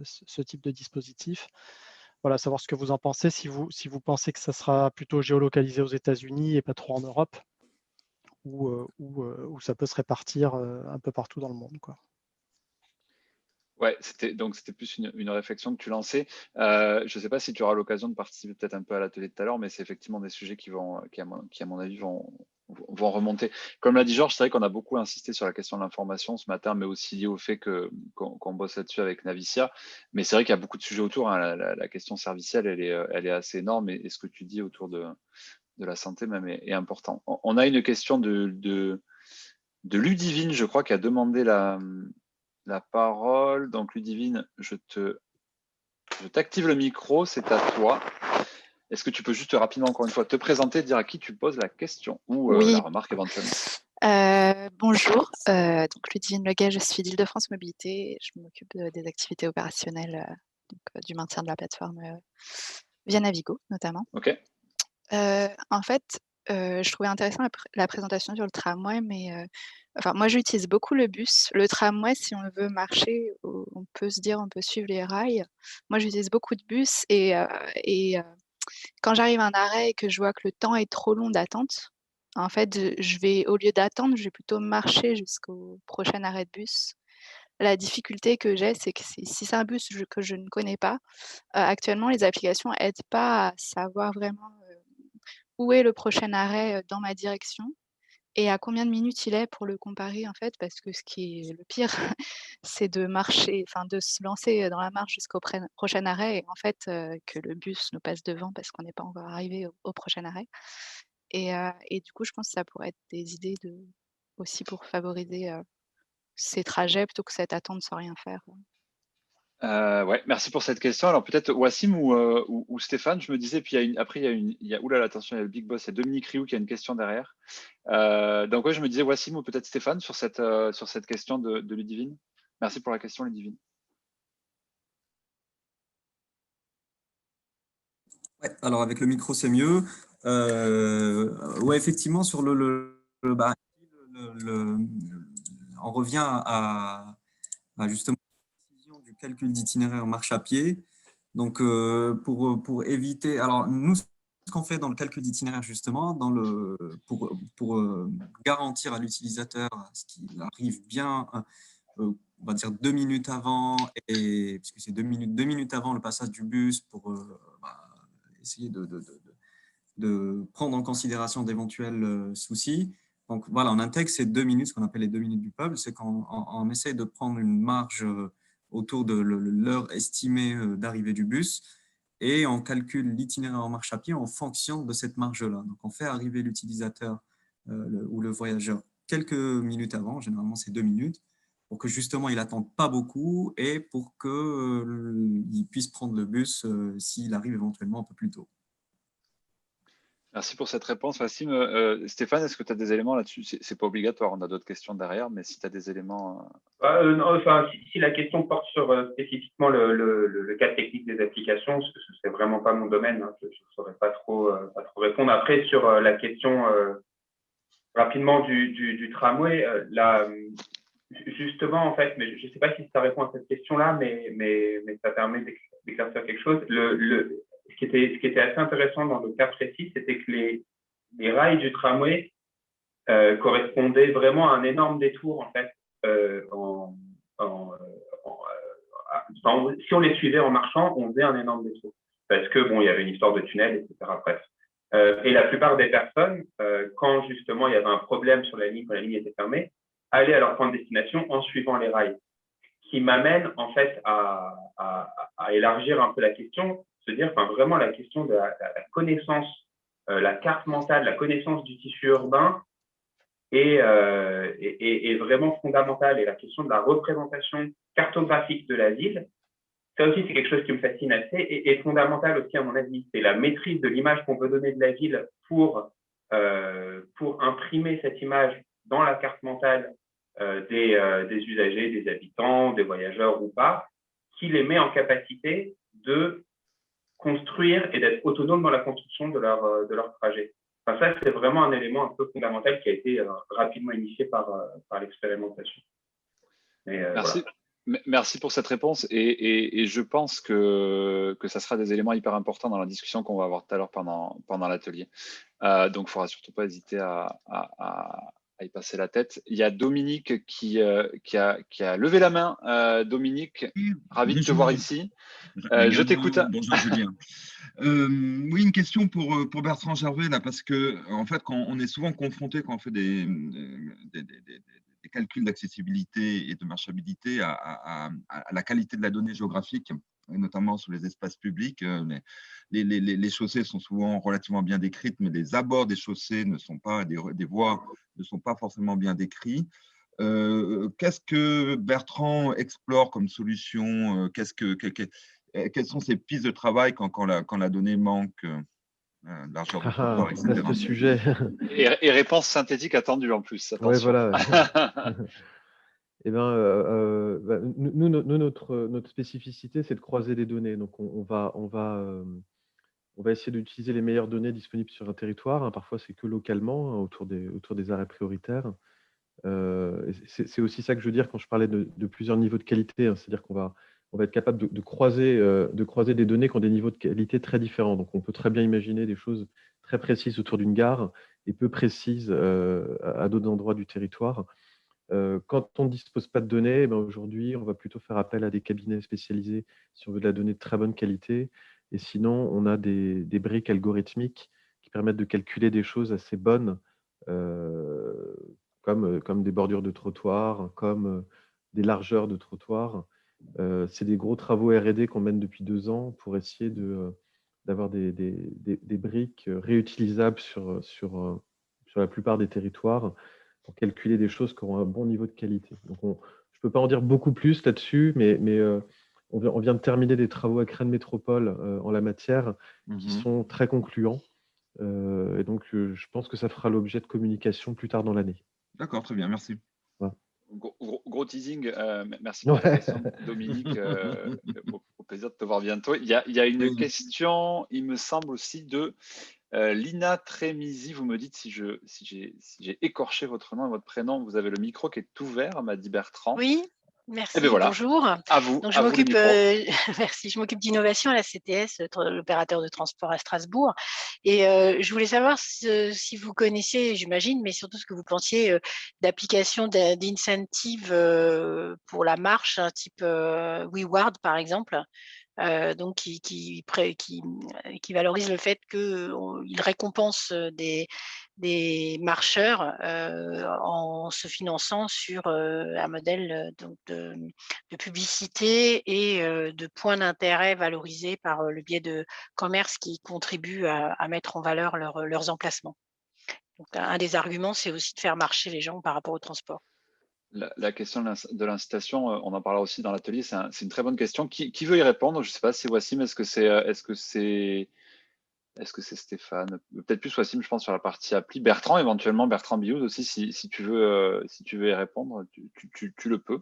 S9: ce type de dispositif. Voilà, savoir ce que vous en pensez, si vous pensez que ça sera plutôt géolocalisé aux États-Unis et pas trop en Europe, ou ça peut se répartir un peu partout dans le monde, quoi.
S2: Ouais, c'était plus une réflexion que tu lançais. Je ne sais pas si tu auras l'occasion de participer peut-être un peu à l'atelier de tout à l'heure, mais c'est effectivement des sujets qui à mon avis vont remonter. Comme l'a dit Georges, c'est vrai qu'on a beaucoup insisté sur la question de l'information ce matin, mais aussi lié au fait qu'on bosse là-dessus avec Navicia. Mais c'est vrai qu'il y a beaucoup de sujets autour, hein. La question servicielle, elle est assez énorme, et ce que tu dis autour de la santé même est important. On a une question de Ludivine, je crois, qui a demandé la parole. Donc Ludivine, je t'active le micro, c'est à toi. Est-ce que tu peux juste rapidement, encore une fois, te présenter, dire à qui tu poses la question ou
S10: Oui.
S2: la remarque éventuellement?
S10: Bonjour, donc Ludivine Leguet, je suis d'Île-de-France Mobilité. Je m'occupe des activités opérationnelles, du maintien de la plateforme via Navigo notamment.
S2: Ok.
S10: En fait, je trouvais intéressant la présentation sur le tramway, mais enfin, moi j'utilise beaucoup le bus. Le tramway, si on veut marcher, on peut se dire on peut suivre les rails. Moi j'utilise beaucoup de bus et quand j'arrive à un arrêt et que je vois que le temps est trop long d'attente, en fait, je vais, au lieu d'attendre, je vais plutôt marcher jusqu'au prochain arrêt de bus. La difficulté que j'ai, c'est que si c'est un bus que je ne connais pas, actuellement, les applications n'aident pas à savoir vraiment où est le prochain arrêt dans ma direction et à combien de minutes il est pour le comparer, en fait, parce que ce qui est le pire, c'est de marcher, enfin de se lancer dans la marche jusqu'au prochain arrêt et en fait que le bus nous passe devant parce qu'on n'est pas encore arrivé au prochain arrêt. Et du coup, je pense que ça pourrait être des idées aussi pour favoriser ces trajets plutôt que cette attente sans rien faire.
S2: Ouais, merci pour cette question. Alors peut-être Wassim ou Stéphane, je me disais, puis après il y a oulala, attention, il y a le big boss, il y a Dominique Rioux qui a une question derrière. Donc ouais, je me disais Wassim ou peut-être Stéphane sur cette question de Ludivine. Merci pour la question, Ludivine.
S3: Ouais, alors avec le micro, c'est mieux. Ouais, effectivement, sur on revient à justement la décision du calcul d'itinéraire marche à pied. Donc, pour éviter… Alors, nous, ce qu'on fait dans le calcul d'itinéraire, justement, pour garantir à l'utilisateur ce qu'il arrive bien, on va dire 2 minutes avant, puisque c'est 2 minutes avant le passage du bus pour essayer de prendre en considération d'éventuels soucis. Donc voilà, on intègre ces 2 minutes, ce qu'on appelle les 2 minutes du peuple, c'est qu'on essaie de prendre une marge autour de l'heure estimée d'arrivée du bus et on calcule l'itinéraire en marche à pied en fonction de cette marge-là. Donc on fait arriver l'utilisateur ou le voyageur quelques minutes avant, généralement c'est 2 minutes, pour que justement il n'attende pas beaucoup et pour qu'il puisse prendre le bus s'il arrive éventuellement un peu plus tôt.
S2: Merci pour cette réponse, Wassim. Stéphane, est-ce que tu as des éléments là-dessus? C'est pas obligatoire, on a d'autres questions derrière, mais si tu as des éléments…
S7: Non, enfin, si la question porte sur spécifiquement le cas technique des applications, ce n'est vraiment pas mon domaine, hein, je ne saurais pas trop répondre. Après, sur la question rapidement du tramway, justement, en fait, mais je ne sais pas si ça répond à cette question-là, mais ça permet d'éclaircir quelque chose. Ce qui était assez intéressant dans le cas précis, c'était que les rails du tramway correspondaient vraiment à un énorme détour, en fait, si on les suivait en marchant, on faisait un énorme détour. Parce que, bon, il y avait une histoire de tunnel, etc. Bref. Et la plupart des personnes, quand justement il y avait un problème sur la ligne, quand la ligne était fermée, allaient à leur point de destination en suivant les rails. Qui m'amène en fait à élargir un peu la question, se dire, enfin vraiment la question de la connaissance, la carte mentale, la connaissance du tissu urbain est vraiment fondamentale, et la question de la représentation cartographique de la ville, ça aussi c'est quelque chose qui me fascine assez et fondamental aussi à mon avis. C'est la maîtrise de l'image qu'on veut donner de la ville pour imprimer cette image dans la carte mentale des usagers, des habitants, des voyageurs ou pas, qui les met en capacité de construire et d'être autonomes dans la construction de leur trajet. Enfin, ça, c'est vraiment un élément un peu fondamental qui a été rapidement initié par l'expérimentation.
S2: Merci.
S7: Voilà.
S2: Merci pour cette réponse et je pense que ça sera des éléments hyper importants dans la discussion qu'on va avoir tout à l'heure pendant l'atelier. Donc, il ne faudra surtout pas hésiter à y passer la tête. Il y a Dominique qui a levé la main. Dominique, ravi de te voir ici. Je t'écoute.
S11: Bonjour Julien. Oui, une question pour Bertrand Gervais, là, parce que en fait, quand on est souvent confronté, quand on fait des calculs d'accessibilité et de marchabilité à la qualité de la donnée géographique, et notamment sur les espaces publics, les chaussées sont souvent relativement bien décrites, mais les abords des chaussées ne sont pas, des voies ne sont pas forcément bien décrits. Qu'est-ce que Bertrand explore comme solution? Quelles sont ses pistes de travail quand la donnée manque? largeur de trottoir, etc.
S5: Vaste sujet.
S2: Et réponse synthétique attendue en plus.
S5: Ouais,
S2: Attention.
S5: voilà. Eh ben, nous, notre spécificité, c'est de croiser les données. Donc, on va essayer d'utiliser les meilleures données disponibles sur un territoire. Parfois, c'est que localement, autour des arrêts prioritaires. C'est aussi ça que je veux dire quand je parlais de plusieurs niveaux de qualité. C'est-à-dire qu'on va être capable de croiser des données qui ont des niveaux de qualité très différents. Donc, on peut très bien imaginer des choses très précises autour d'une gare et peu précises à d'autres endroits du territoire. Quand on ne dispose pas de données, aujourd'hui, on va plutôt faire appel à des cabinets spécialisés si on veut de la donnée de très bonne qualité. Et sinon, on a des briques algorithmiques qui permettent de calculer des choses assez bonnes, comme des bordures de trottoir, comme des largeurs de trottoir. C'est des gros travaux R&D qu'on mène depuis 2 ans pour essayer d'avoir des briques réutilisables sur la plupart des territoires, pour calculer des choses qui auront un bon niveau de qualité. Donc, je ne peux pas en dire beaucoup plus là-dessus, mais on vient de terminer des travaux à Crène Métropole en la matière qui sont très concluants. Et donc, je pense que ça fera l'objet de communication plus tard dans l'année.
S11: D'accord, très bien, merci.
S5: Voilà.
S2: Gros teasing, merci pour ta question, Dominique. Au plaisir de te voir bientôt. Il y a une question, il me semble aussi, de Lina Trémisi. Vous me dites si j'ai écorché votre nom et votre prénom. Vous avez le micro qui est ouvert, m'a dit Bertrand.
S12: Oui, merci,
S2: bien voilà.
S12: bonjour.
S2: À vous.
S12: Donc, merci, je m'occupe d'innovation à la CTS, l'opérateur de transport à Strasbourg. Et je voulais savoir si vous connaissiez, j'imagine, mais surtout ce que vous pensiez d'applications d'incentives pour la marche, type WeWard par exemple. Donc qui valorise le fait qu'il récompense des marcheurs en se finançant sur un modèle de publicité et de points d'intérêt valorisés par le biais de commerces qui contribuent à mettre en valeur leurs emplacements. Donc, un des arguments, c'est aussi de faire marcher les gens par rapport au transport.
S2: La question de l'incitation, on en parlera aussi dans l'atelier, c'est une très bonne question. Qui veut y répondre? Je ne sais pas si Wassim, est-ce que c'est Stéphane? Peut-être plus Wassim, je pense, sur la partie appli. Bertrand, éventuellement, Bertrand Biouz aussi, si tu veux y répondre, tu le peux.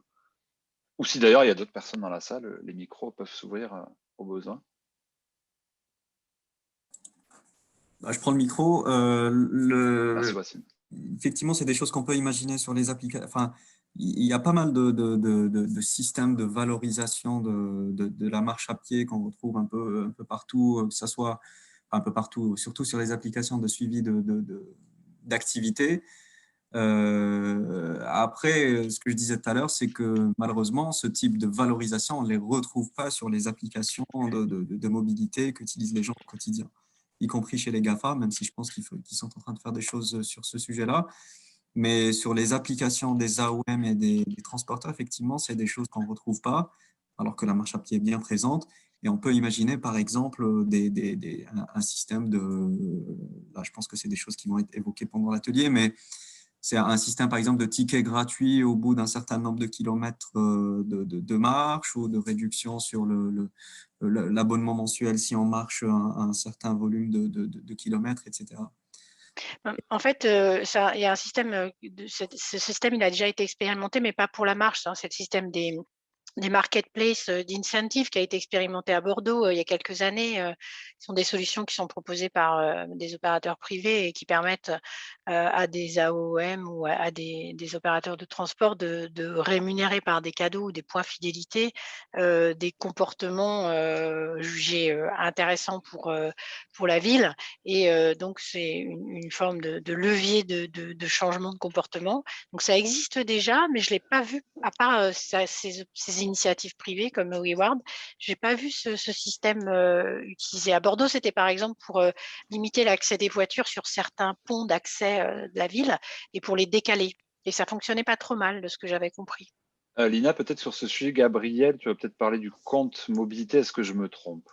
S2: Ou si d'ailleurs il y a d'autres personnes dans la salle, les micros peuvent s'ouvrir au besoin.
S3: Je prends le micro.
S2: Merci, Wassim.
S3: Effectivement, c'est des choses qu'on peut imaginer sur les applications. Enfin, il y a pas mal de systèmes de valorisation de la marche à pied qu'on retrouve un peu partout, que ce soit un peu partout, surtout sur les applications de suivi d'activité. Après, ce que je disais tout à l'heure, c'est que malheureusement, ce type de valorisation, on ne les retrouve pas sur les applications de mobilité qu'utilisent les gens au quotidien, y compris chez les GAFA, même si je pense qu'ils sont en train de faire des choses sur ce sujet-là. Mais sur les applications des AOM et des transporteurs, effectivement, c'est des choses qu'on ne retrouve pas, alors que la marche à pied est bien présente. Et on peut imaginer, par exemple, un système là, je pense que c'est des choses qui vont être évoquées pendant l'atelier, mais c'est un système, par exemple, de tickets gratuits au bout d'un certain nombre de kilomètres de marche, ou de réduction sur l'abonnement mensuel si on marche un certain volume de kilomètres, etc.
S12: En fait, il y a un système, ce système, il a déjà été expérimenté, mais pas pour la marche. C'est le système des marketplaces d'incentives qui a été expérimenté à Bordeaux il y a quelques années. Ce sont des solutions qui sont proposées par des opérateurs privés et qui permettent à des AOM ou à des opérateurs de transport de rémunérer par des cadeaux ou des points fidélité des comportements jugés intéressants pour la ville. Et donc, c'est une forme de levier de changement de comportement. Donc, ça existe déjà, mais je ne l'ai pas vu, à part ces initiatives privées comme WeWard. Je n'ai pas vu ce système utilisé. À Bordeaux, c'était par exemple pour limiter l'accès des voitures sur certains ponts d'accès de la ville et pour les décaler. Et ça ne fonctionnait pas trop mal de ce que j'avais compris.
S2: Lina, peut-être sur ce sujet, Gabriel, tu vas peut-être parler du compte mobilité. Est-ce que je me trompe?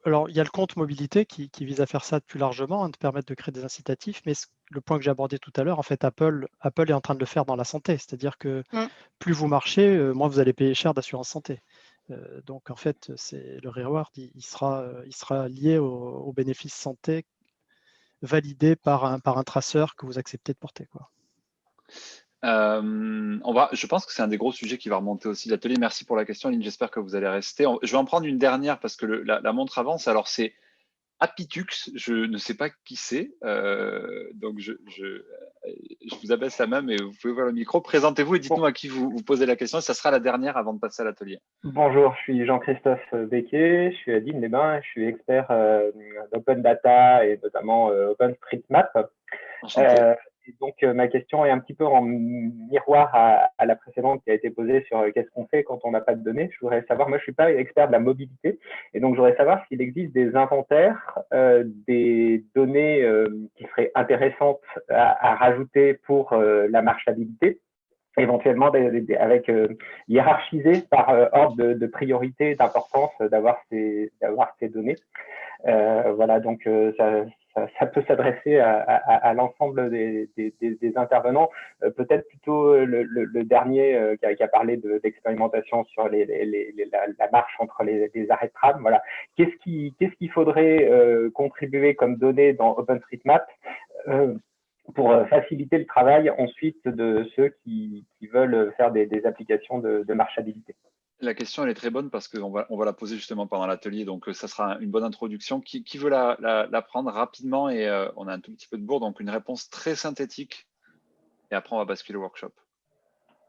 S9: Alors, il y a le compte mobilité qui vise à faire ça plus largement, de permettre de créer des incitatifs, mais le point que j'ai abordé tout à l'heure, en fait, Apple est en train de le faire dans la santé, c'est-à-dire que plus vous marchez, moins vous allez payer cher d'assurance santé. Donc, en fait, le reward, il sera lié au bénéfice santé validé par un traceur que vous acceptez de porter, quoi.
S2: Je pense que c'est un des gros sujets qui va remonter aussi de l'atelier. Merci pour la question, Aline. J'espère que vous allez rester. Je vais en prendre une dernière parce que la montre avance. Alors, c'est Apitux. Je ne sais pas qui c'est. Donc, je vous abaisse la main, mais vous pouvez voir le micro. Présentez-vous et dites-nous à qui vous posez la question. Ça sera la dernière avant de passer à l'atelier.
S13: Bonjour, je suis Jean-Christophe Becquet. Je suis à Digne-les-Bains. Je suis expert d'open data et notamment OpenStreetMap. Et donc, ma question est un petit peu en miroir à la précédente qui a été posée sur qu'est-ce qu'on fait quand on n'a pas de données. Je voudrais savoir, moi je ne suis pas expert de la mobilité, et donc je voudrais savoir s'il existe des inventaires, des données qui seraient intéressantes à rajouter pour la marchabilité, éventuellement avec hiérarchisé par ordre de priorité, d'importance d'avoir ces données. Voilà, donc ça peut s'adresser à l'ensemble des intervenants. Peut-être plutôt le dernier qui a parlé d'expérimentation sur la marche entre les arrêts de tram. Voilà. Qu'est-ce qu'il faudrait contribuer comme données dans OpenStreetMap pour faciliter le travail ensuite de ceux qui veulent faire des applications de marchabilité?
S2: La question, elle est très bonne parce qu'on va la poser justement pendant l'atelier, donc ça sera une bonne introduction. Qui veut la prendre rapidement? Et on a un tout petit peu de bourre, donc une réponse très synthétique. Et après, on va basculer au workshop.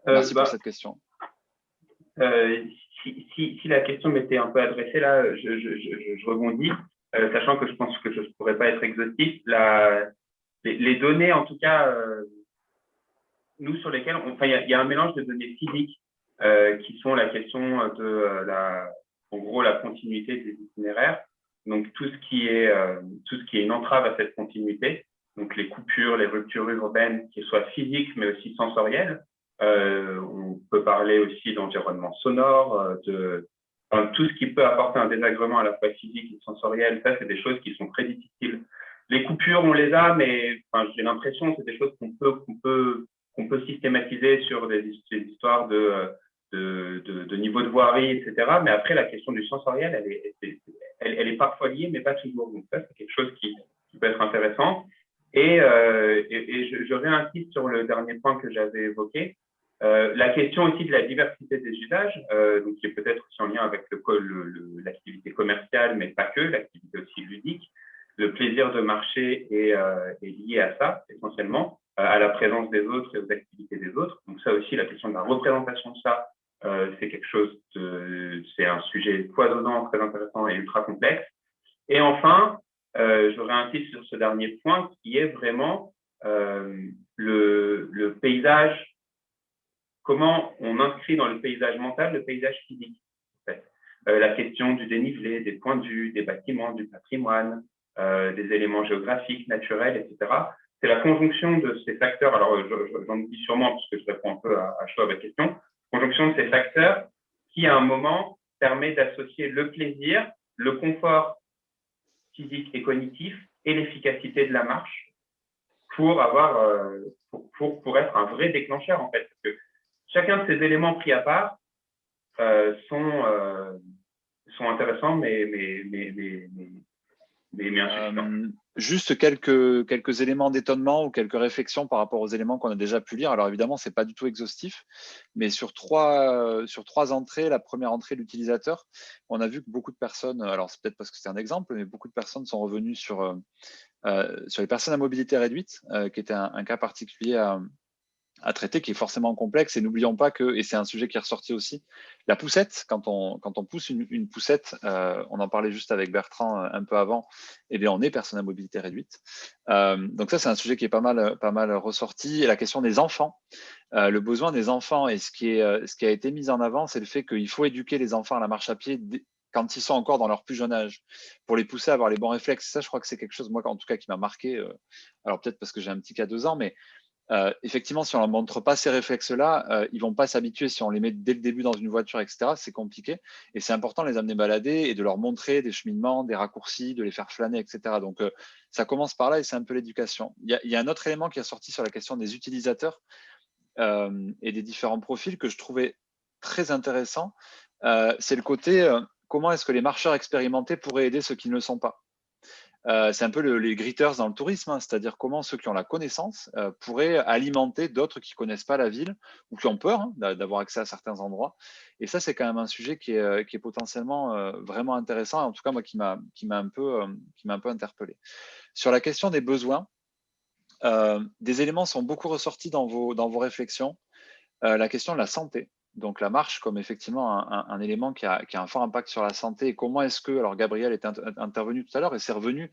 S2: Merci pour cette question.
S14: Si la question m'était un peu adressée, là, je rebondis, sachant que je pense que je ne pourrais pas être exhaustif. Les données, en tout cas, nous, sur lesquelles, il y a un mélange de données physiques qui sont la question de en gros, la continuité des itinéraires. Donc, tout ce qui est une entrave à cette continuité, donc les coupures, les ruptures urbaines, qu'elles soient physiques, mais aussi sensorielles. On peut parler aussi d'environnement sonore, tout ce qui peut apporter un désagrément à la fois physique et sensoriel. Ça, c'est des choses qui sont très difficiles. Les coupures, on les a, mais j'ai l'impression que c'est des choses qu'on peut systématiser sur des histoires de niveau de voirie, etc. Mais après, la question du sensoriel, elle est parfois liée, mais pas toujours. Donc ça, c'est quelque chose qui peut être intéressant. Et je réinsiste sur le dernier point que j'avais évoqué, la question aussi de la diversité des usages, donc qui est peut-être aussi en lien avec l'activité commerciale, mais pas que, l'activité aussi ludique. Le plaisir de marcher est lié à ça, essentiellement, à la présence des autres et aux activités des autres. Donc ça aussi, la question de la représentation de ça, c'est quelque chose c'est un sujet foisonnant, très intéressant et ultra complexe. Et enfin, je réinsiste sur ce dernier point qui est vraiment le paysage, comment on inscrit dans le paysage mental le paysage physique. En fait. La question du dénivelé, des points de vue, des bâtiments, du patrimoine, des éléments géographiques, naturels, etc. C'est la conjonction de ces facteurs, alors j'en dis sûrement parce que je réponds un peu à chaud à votre question, conjonction de ces facteurs qui, à un moment, permet d'associer le plaisir, le confort physique et cognitif et l'efficacité de la marche pour être un vrai déclencheur, en fait. Parce que chacun de ces éléments pris à part sont intéressants, mais insuffisants.
S2: Juste quelques éléments d'étonnement ou quelques réflexions par rapport aux éléments qu'on a déjà pu lire. Alors évidemment, ce n'est pas du tout exhaustif, mais sur trois entrées, la première entrée, l'utilisateur, on a vu que beaucoup de personnes, alors c'est peut-être parce que c'est un exemple, mais beaucoup de personnes sont revenues sur les personnes à mobilité réduite, qui était un cas particulier à traiter, qui est forcément complexe. Et n'oublions pas que, et c'est un sujet qui est ressorti aussi, la poussette, quand on pousse une poussette, on en parlait juste avec Bertrand un peu avant, eh bien on est personne à mobilité réduite. Donc ça, c'est un sujet qui est pas mal ressorti. Et la question des enfants, le besoin des enfants, et ce qui a été mis en avant, c'est le fait qu'il faut éduquer les enfants à la marche à pied quand ils sont encore dans leur plus jeune âge, pour les pousser à avoir les bons réflexes. Ça, je crois que c'est quelque chose, moi, en tout cas, qui m'a marqué. Alors peut-être parce que j'ai un petit cas de 2 ans, mais effectivement, si on ne leur montre pas ces réflexes-là, ils ne vont pas s'habituer. Si on les met dès le début dans une voiture, etc., c'est compliqué. Et c'est important de les amener balader et de leur montrer des cheminements, des raccourcis, de les faire flâner, etc. Donc, ça commence par là et c'est un peu l'éducation. Il y a un autre élément qui est sorti sur la question des utilisateurs et des différents profils que je trouvais très intéressant. c'est le côté comment est-ce que les marcheurs expérimentés pourraient aider ceux qui ne le sont pas. C'est un peu les greeters dans le tourisme, hein, c'est-à-dire comment ceux qui ont la connaissance pourraient alimenter d'autres qui ne connaissent pas la ville ou qui ont peur hein, d'avoir accès à certains endroits. Et ça, c'est quand même un sujet qui est potentiellement vraiment intéressant, en tout cas moi qui m'a un peu interpellé. Sur la question des besoins, des éléments sont beaucoup ressortis dans vos réflexions. La question de la santé. Donc la marche comme effectivement un élément qui a un fort impact sur la santé. Et comment est-ce que, alors Gabriel est intervenu tout à l'heure et c'est revenu,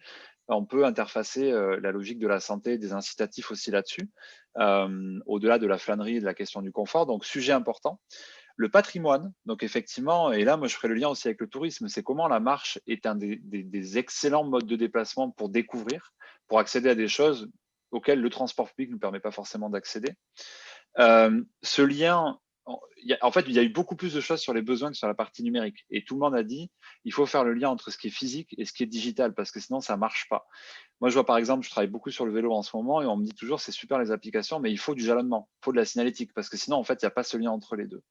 S2: on peut interfacer la logique de la santé, des incitatifs aussi là-dessus, au-delà de la flânerie et de la question du confort. Donc sujet important. Le patrimoine, donc effectivement, et là moi je ferai le lien aussi avec le tourisme, c'est comment la marche est un des excellents modes de déplacement pour découvrir, pour accéder à des choses auxquelles le transport public ne permet pas forcément d'accéder. Ce lien, en fait, il y a eu beaucoup plus de choses sur les besoins que sur la partie numérique. Et tout le monde a dit, il faut faire le lien entre ce qui est physique et ce qui est digital, parce que sinon, ça ne marche pas. Moi, je vois par exemple, je travaille beaucoup sur le vélo en ce moment, et on me dit toujours, c'est super les applications, mais il faut du jalonnement, il faut de la signalétique, parce que sinon, en fait, il n'y a pas ce lien entre les deux.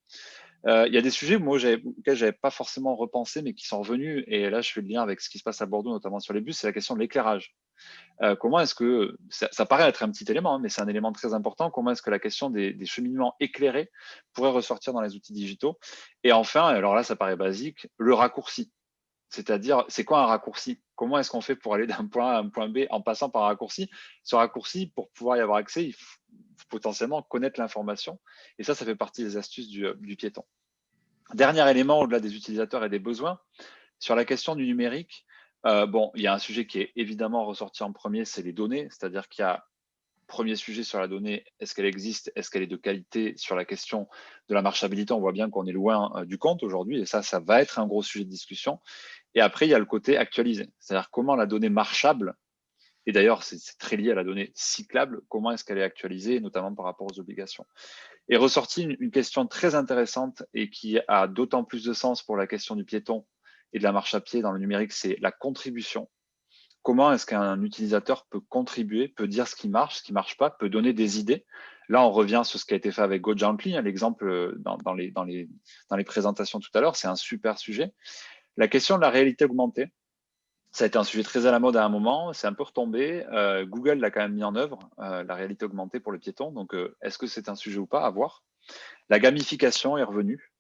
S2: Il y a des sujets auxquels je n'avais pas forcément repensé, mais qui sont revenus, et là, je fais le lien avec ce qui se passe à Bordeaux, notamment sur les bus, c'est la question de l'éclairage. Comment est-ce que, ça paraît être un petit élément, hein, mais c'est un élément très important, comment est-ce que la question des cheminements éclairés pourrait ressortir dans les outils digitaux? Et enfin, alors là, ça paraît basique, le raccourci. C'est-à-dire, c'est quoi un raccourci? Comment est-ce qu'on fait pour aller d'un point A à un point B en passant par un raccourci? Ce raccourci, pour pouvoir y avoir accès, il faut potentiellement connaître l'information. Et ça fait partie des astuces du piéton. Dernier élément, au-delà des utilisateurs et des besoins, sur la question du numérique, bon, il y a un sujet qui est évidemment ressorti en premier, c'est les données, c'est-à-dire qu'il y a premier sujet sur la donnée, est-ce qu'elle existe, est-ce qu'elle est de qualité? Sur la question de la marchabilité, on voit bien qu'on est loin du compte aujourd'hui, et ça va être un gros sujet de discussion. Et après, il y a le côté actualisé, c'est-à-dire comment la donnée marchable, et d'ailleurs c'est très lié à la donnée cyclable, comment est-ce qu'elle est actualisée, notamment par rapport aux obligations. Et ressorti une question très intéressante et qui a d'autant plus de sens pour la question du piéton et de la marche à pied dans le numérique, c'est la contribution. Comment est-ce qu'un utilisateur peut contribuer, peut dire ce qui marche pas, peut donner des idées? Là, on revient sur ce qui a été fait avec GoGently, hein, l'exemple dans les présentations tout à l'heure, c'est un super sujet. La question de la réalité augmentée, ça a été un sujet très à la mode à un moment, c'est un peu retombé. Google l'a quand même mis en œuvre, la réalité augmentée pour le piéton. Donc, est-ce que c'est un sujet ou pas? À voir. La gamification est revenue.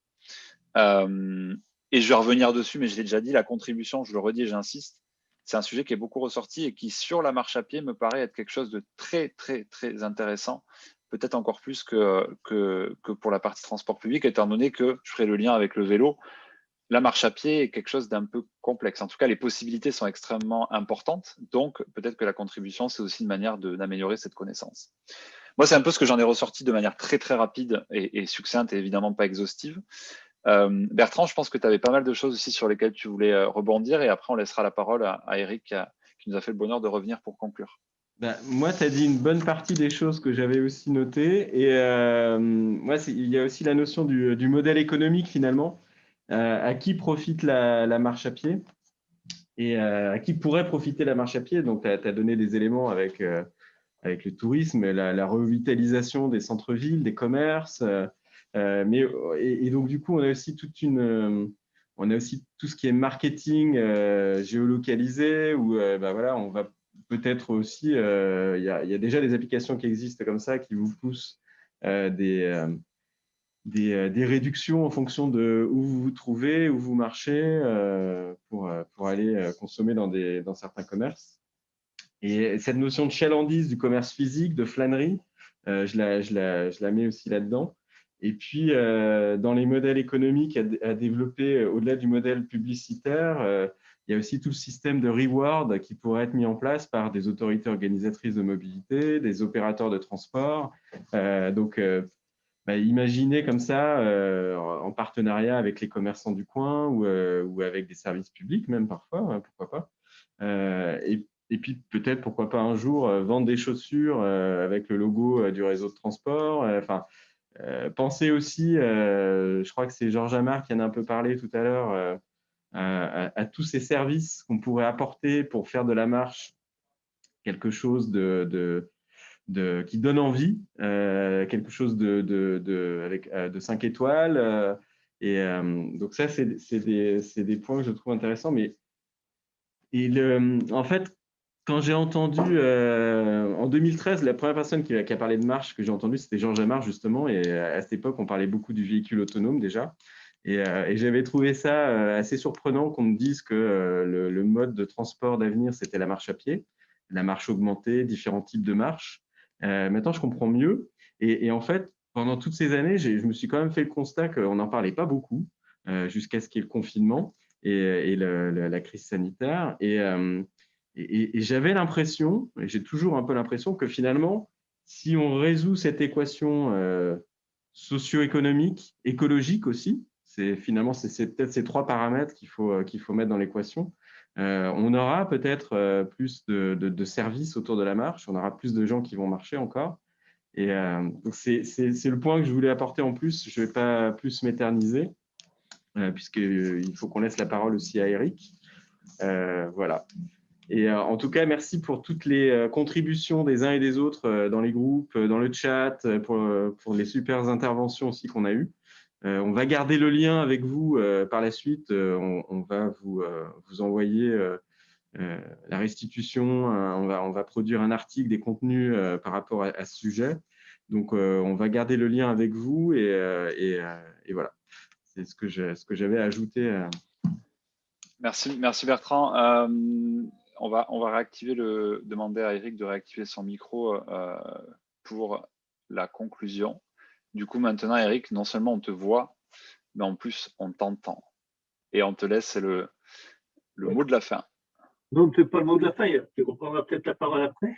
S2: Et je vais revenir dessus, mais je l'ai déjà dit, la contribution, je le redis et j'insiste, c'est un sujet qui est beaucoup ressorti et qui, sur la marche à pied, me paraît être quelque chose de très, très, très intéressant, peut-être encore plus que pour la partie transport public, étant donné que je ferai le lien avec le vélo. La marche à pied est quelque chose d'un peu complexe. En tout cas, les possibilités sont extrêmement importantes. Donc, peut-être que la contribution, c'est aussi une manière d'améliorer cette connaissance. Moi, c'est un peu ce que j'en ai ressorti de manière très, très rapide et succincte et évidemment pas exhaustive. Bertrand, je pense que tu avais pas mal de choses aussi sur lesquelles tu voulais rebondir et après, on laissera la parole à Eric qui nous a fait le bonheur de revenir pour conclure.
S15: Ben, moi, tu as dit une bonne partie des choses que j'avais aussi notées. Et moi, il y a aussi la notion du modèle économique finalement. À qui profite la marche à pied et à qui pourrait profiter la marche à pied. Donc, tu as donné des éléments avec le tourisme, la revitalisation des centres-villes, des commerces. Et donc, du coup, on a aussi on a aussi tout ce qui est marketing géolocalisé où voilà, on va peut-être aussi, il y a déjà des applications qui existent comme ça qui vous poussent des réductions en fonction de où vous vous trouvez, où vous marchez pour aller consommer dans certains commerces. Et cette notion de chalandise du commerce physique, de flânerie, je la mets aussi là-dedans. Et puis, dans les modèles économiques à développer, au-delà du modèle publicitaire, il y a aussi tout le système de reward qui pourrait être mis en place par des autorités organisatrices de mobilité, des opérateurs de transport. Imaginez comme ça, en partenariat avec les commerçants du coin ou avec des services publics même parfois, hein, pourquoi pas. Et puis peut-être, pourquoi pas un jour, vendre des chaussures avec le logo du réseau de transport. Pensez aussi, je crois que c'est Georges Amar qui en a un peu parlé tout à l'heure, à tous ces services qu'on pourrait apporter pour faire de la marche quelque chose qui donne envie, quelque chose de 5 étoiles. Et donc ça, c'est des points que je trouve intéressants. Mais en fait, quand j'ai entendu en 2013, la première personne qui a parlé de marche que j'ai entendue, c'était Jean Jamard, justement. Et à cette époque, on parlait beaucoup du véhicule autonome déjà. Et j'avais trouvé ça assez surprenant qu'on me dise que le mode de transport d'avenir, c'était la marche à pied, la marche augmentée, différents types de marches. Maintenant, je comprends mieux. Et en fait, pendant toutes ces années, je me suis quand même fait le constat qu'on n'en parlait pas beaucoup jusqu'à ce qu'il y ait le confinement et la crise sanitaire. Et j'avais l'impression, et j'ai toujours un peu l'impression, que finalement, si on résout cette équation socio-économique, écologique aussi, c'est peut-être ces 3 paramètres qu'il faut mettre dans l'équation. On aura peut-être plus de services autour de la marche, on aura plus de gens qui vont marcher encore. Et donc c'est le point que je voulais apporter en plus. Je ne vais pas plus m'éterniser, puisqu'il faut qu'on laisse la parole aussi à Eric. Voilà. Et en tout cas, merci pour toutes les contributions des uns et des autres dans les groupes, dans le chat, pour les super interventions aussi qu'on a eues. On va garder le lien avec vous par la suite. On va vous envoyer la restitution. On va produire un article, des contenus par rapport à ce sujet. Donc, on va garder le lien avec vous et voilà. C'est ce que j'avais à ajouter.
S2: Merci Bertrand. On va demander à Eric de réactiver son micro pour la conclusion. Du coup, maintenant, Eric, non seulement on te voit, mais en plus, on t'entend. Et on te laisse le mot de la fin.
S1: Non, ce n'est pas le mot de la fin, tu comprendras peut-être la parole après.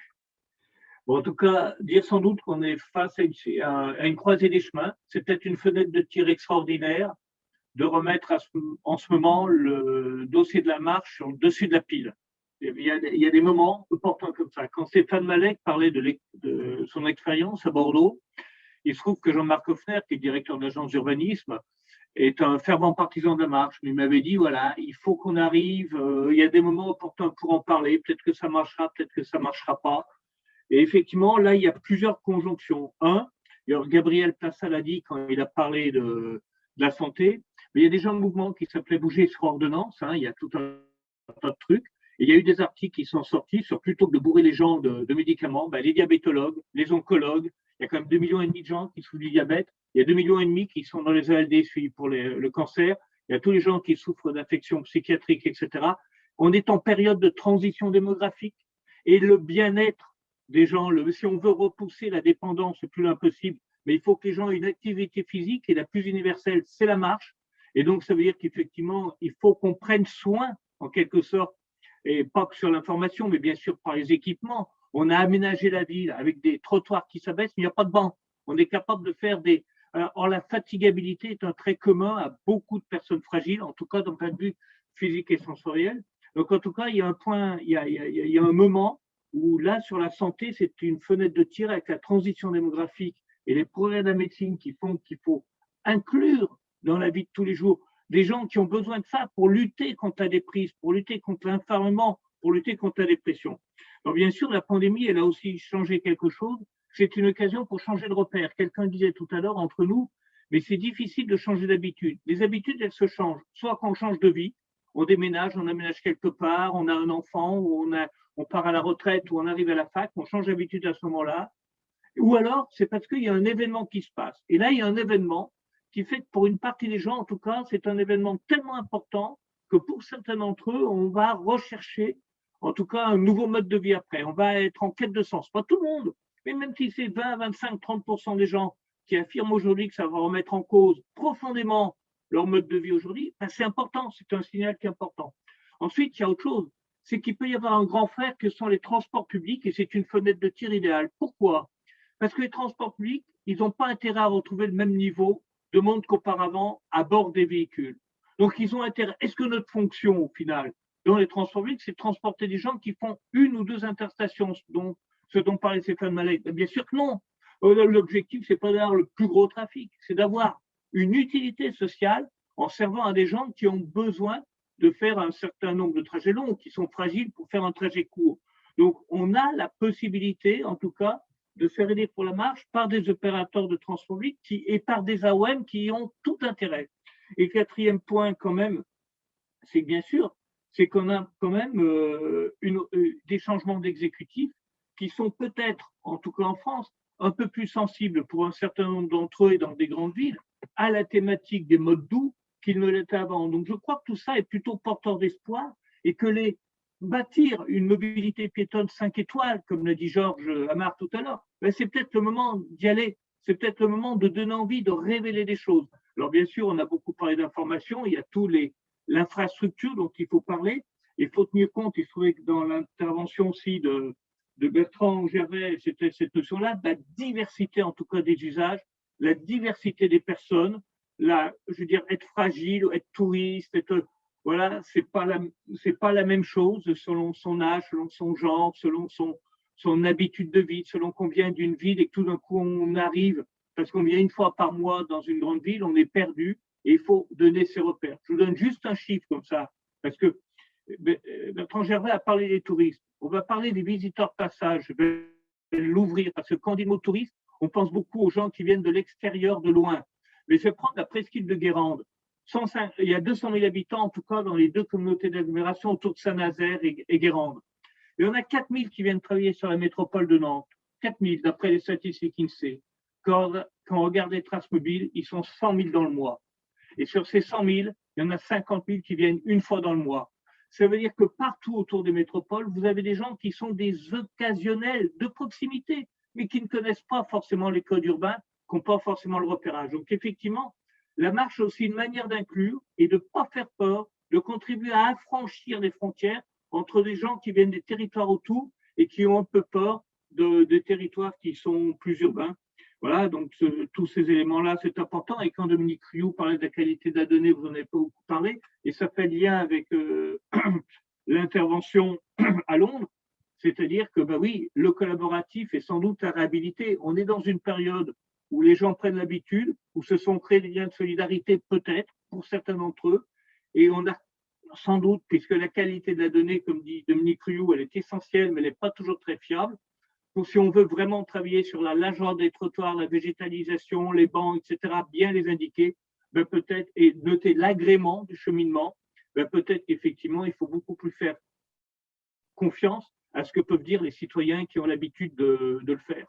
S1: Bon, en tout cas, dire sans doute qu'on est face à une croisée des chemins. C'est peut-être une fenêtre de tir extraordinaire de remettre en ce moment le dossier de la marche sur le dessus de la pile. Il y a des moments opportuns comme ça. Quand Stéphane Malek parlait de son expérience à Bordeaux, il se trouve que Jean-Marc Hoffner, qui est directeur de l'agence d'urbanisme, est un fervent partisan de la marche. Mais il m'avait dit, voilà, il faut qu'on arrive, il y a des moments opportuns pour en parler, peut-être que ça marchera, peut-être que ça ne marchera pas. Et effectivement, là, il y a plusieurs conjonctions. Gabriel Plassal a dit quand il a parlé de la santé, mais il y a déjà un mouvement qui s'appelait Bouger sur ordonnance, il y a tout un tas de trucs. Et il y a eu des articles qui sont sortis sur plutôt que de bourrer les gens de médicaments, les diabétologues, les oncologues, il y a quand même 2,5 millions de gens qui souffrent du diabète, il y a 2,5 millions qui sont dans les ALD suivis pour le cancer, il y a tous les gens qui souffrent d'affections psychiatriques, etc. On est en période de transition démographique et le bien-être des gens, si on veut repousser la dépendance, c'est plus impossible, mais il faut que les gens aient une activité physique et la plus universelle, c'est la marche. Et donc, ça veut dire qu'effectivement, il faut qu'on prenne soin, en quelque sorte, et pas que sur l'information, mais bien sûr par les équipements. On a aménagé la ville avec des trottoirs qui s'abaissent, mais il n'y a pas de banc. On est capable de faire des… Or, la fatigabilité est un trait commun à beaucoup de personnes fragiles, en tout cas d'un point de vue physique et sensoriel. Donc, en tout cas, il y a un point, il y a un moment où là, sur la santé, c'est une fenêtre de tir avec la transition démographique et les progrès de la médecine qui font qu'il faut inclure dans la vie de tous les jours des gens qui ont besoin de ça pour lutter contre la déprise, pour lutter contre l'enfermement, pour lutter contre la dépression. Alors bien sûr, la pandémie, elle a aussi changé quelque chose. C'est une occasion pour changer de repère. Quelqu'un disait tout à l'heure entre nous, mais c'est difficile de changer d'habitude. Les habitudes, elles se changent. Soit quand on change de vie, on déménage, on aménage quelque part, on a un enfant, ou on part à la retraite, ou on arrive à la fac, on change d'habitude à ce moment-là. Ou alors, c'est parce qu'il y a un événement qui se passe. Et là, il y a un événement qui fait que pour une partie des gens, en tout cas, c'est un événement tellement important que pour certains d'entre eux, on va rechercher, en tout cas, un nouveau mode de vie après. On va être en quête de sens. Pas tout le monde, mais même si c'est 20, 25, 30% des gens qui affirment aujourd'hui que ça va remettre en cause profondément leur mode de vie aujourd'hui, c'est important, c'est un signal qui est important. Ensuite, il y a autre chose, c'est qu'il peut y avoir un grand frère que sont les transports publics et c'est une fenêtre de tir idéale. Pourquoi ? Parce que les transports publics, ils n'ont pas intérêt à retrouver le même niveau de monde qu'auparavant à bord des véhicules. Donc, ils ont intérêt. Est-ce que notre fonction, au final, dans les transports publics, c'est de transporter des gens qui font 1 ou 2 interstations, ce dont parlait Stéphane Malek? Bien sûr que non. L'objectif, c'est pas d'avoir le plus gros trafic, c'est d'avoir une utilité sociale en servant à des gens qui ont besoin de faire un certain nombre de trajets longs, qui sont fragiles pour faire un trajet court. Donc, on a la possibilité, en tout cas, de faire aider pour la marche par des opérateurs de transport public et par des AOM qui ont tout intérêt. Et quatrième point, quand même, c'est bien sûr, c'est qu'on a quand même des changements d'exécutifs qui sont peut-être, en tout cas en France, un peu plus sensibles pour un certain nombre d'entre eux et dans des grandes villes, à la thématique des modes doux qu'ils ne l'étaient avant. Donc je crois que tout ça est plutôt porteur d'espoir et que bâtir une mobilité piétonne 5 étoiles, comme l'a dit Georges Amar tout à l'heure, ben c'est peut-être le moment d'y aller, c'est peut-être le moment de donner envie, de révéler des choses. Alors bien sûr, on a beaucoup parlé d'information, il y a l'infrastructure dont il faut parler. Il faut tenir compte, il se trouvait que dans l'intervention aussi de Bertrand Gervais, c'était cette notion-là, la diversité en tout cas des usages, la diversité des personnes, je veux dire, être fragile, être touriste, voilà, c'est pas la même chose selon son âge, selon son genre, selon son habitude de vie, selon qu'on vient d'une ville et que tout d'un coup on arrive, parce qu'on vient une fois par mois dans une grande ville, on est perdu et il faut donner ses repères. Je vous donne juste un chiffre comme ça, parce que Bertrand Gervais a parlé des touristes. On va parler des visiteurs de passage. Je vais l'ouvrir parce que quand on dit mot touriste, on pense beaucoup aux gens qui viennent de l'extérieur, de loin. Mais je vais prendre la presqu'île de Guérande. Il y a 200 000 habitants, en tout cas, dans les deux communautés d'agglomération autour de Saint-Nazaire et Guérande. Et on a 4 000 qui viennent travailler sur la métropole de Nantes. 4 000, d'après les statistiques INSEE. Quand on regarde les traces mobiles, ils sont 100 000 dans le mois. Et sur ces 100 000, il y en a 50 000 qui viennent une fois dans le mois. Ça veut dire que partout autour des métropoles, vous avez des gens qui sont des occasionnels de proximité, mais qui ne connaissent pas forcément les codes urbains, qui n'ont pas forcément le repérage. Donc effectivement, la marche est aussi une manière d'inclure et de ne pas faire peur, de contribuer à affranchir les frontières entre des gens qui viennent des territoires autour et qui ont un peu peur des territoires qui sont plus urbains. Voilà, donc tous ces éléments-là, c'est important. Et quand Dominique Rioux parlait de la qualité de la donnée, vous n'en avez pas beaucoup parlé, et ça fait lien avec l'intervention à Londres, c'est-à-dire que, bah oui, le collaboratif est sans doute la réhabilité. On est dans une période où les gens prennent l'habitude, où se sont créés des liens de solidarité peut-être pour certains d'entre eux, et on a sans doute, puisque la qualité de la donnée, comme dit Dominique Rioux, elle est essentielle, mais elle n'est pas toujours très fiable. Donc, si on veut vraiment travailler sur la largeur des trottoirs, la végétalisation, les bancs, etc., bien les indiquer, ben peut-être, et noter l'agrément du cheminement, ben peut-être qu'effectivement, il faut beaucoup plus faire confiance à ce que peuvent dire les citoyens qui ont l'habitude de le faire.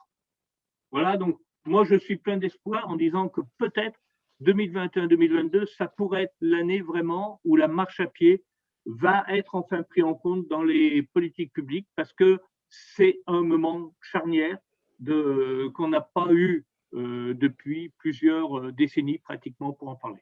S1: Voilà, donc moi, je suis plein d'espoir en disant que peut-être 2021-2022, ça pourrait être l'année vraiment où la marche à pied va être enfin pris en compte dans les politiques publiques parce que c'est un moment charnière qu'on n'a pas eu depuis plusieurs décennies pratiquement pour en parler.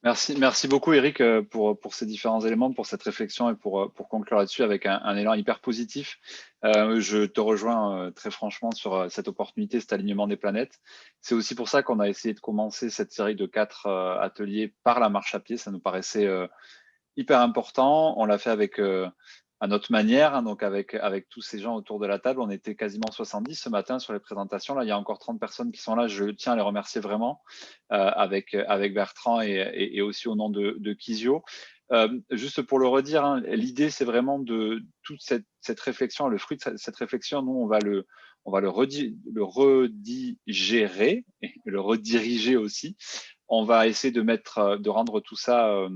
S2: Merci beaucoup Eric pour ces différents éléments, pour cette réflexion et pour conclure là-dessus avec un élan hyper positif. Je te rejoins très franchement sur cette opportunité, cet alignement des planètes. C'est aussi pour ça qu'on a essayé de commencer cette série de 4 ateliers par la marche à pied. Ça nous paraissait hyper important. On l'a fait avec à notre manière, hein, donc avec tous ces gens autour de la table. On était quasiment 70 ce matin sur les présentations. Là, il y a encore 30 personnes qui sont là. Je tiens à les remercier vraiment avec Bertrand et aussi au nom de Kizio. Juste pour le redire, hein, l'idée, c'est vraiment de toute cette réflexion, le fruit de cette réflexion, nous, on va le redigérer et le rediriger aussi. On va essayer de rendre tout ça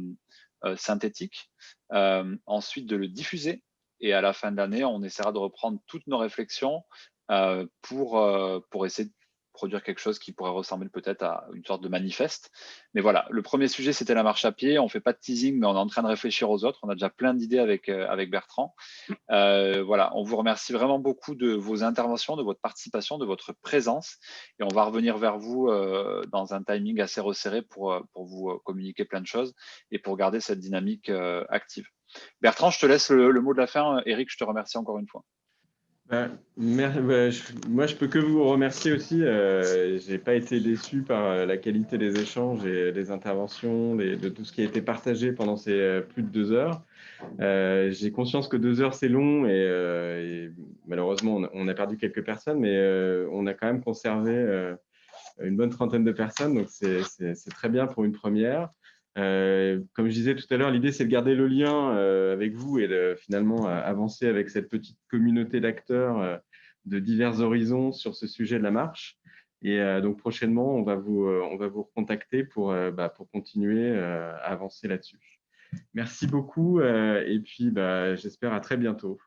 S2: synthétique, ensuite de le diffuser et à la fin de l'année, on essaiera de reprendre toutes nos réflexions pour essayer de produire quelque chose qui pourrait ressembler peut-être à une sorte de manifeste. Mais voilà, le premier sujet, c'était la marche à pied. On ne fait pas de teasing, mais on est en train de réfléchir aux autres. On a déjà plein d'idées avec Bertrand. Voilà, on vous remercie vraiment beaucoup de vos interventions, de votre participation, de votre présence. Et on va revenir vers vous dans un timing assez resserré pour vous communiquer plein de choses et pour garder cette dynamique active. Bertrand, je te laisse le mot de la fin. Eric, je te remercie encore une fois.
S15: Moi, je peux que vous remercier aussi. Je n'ai pas été déçu par la qualité des échanges et des interventions, de tout ce qui a été partagé pendant ces plus de 2 heures. J'ai conscience que 2 heures, c'est long et malheureusement, on a perdu quelques personnes, mais on a quand même conservé une bonne trentaine de personnes, donc c'est très bien pour une première. Comme je disais tout à l'heure, l'idée, c'est de garder le lien avec vous et de finalement avancer avec cette petite communauté d'acteurs de divers horizons sur ce sujet de la marche. Et donc prochainement, on va vous recontacter pour continuer à avancer là-dessus. Merci beaucoup et puis j'espère à très bientôt.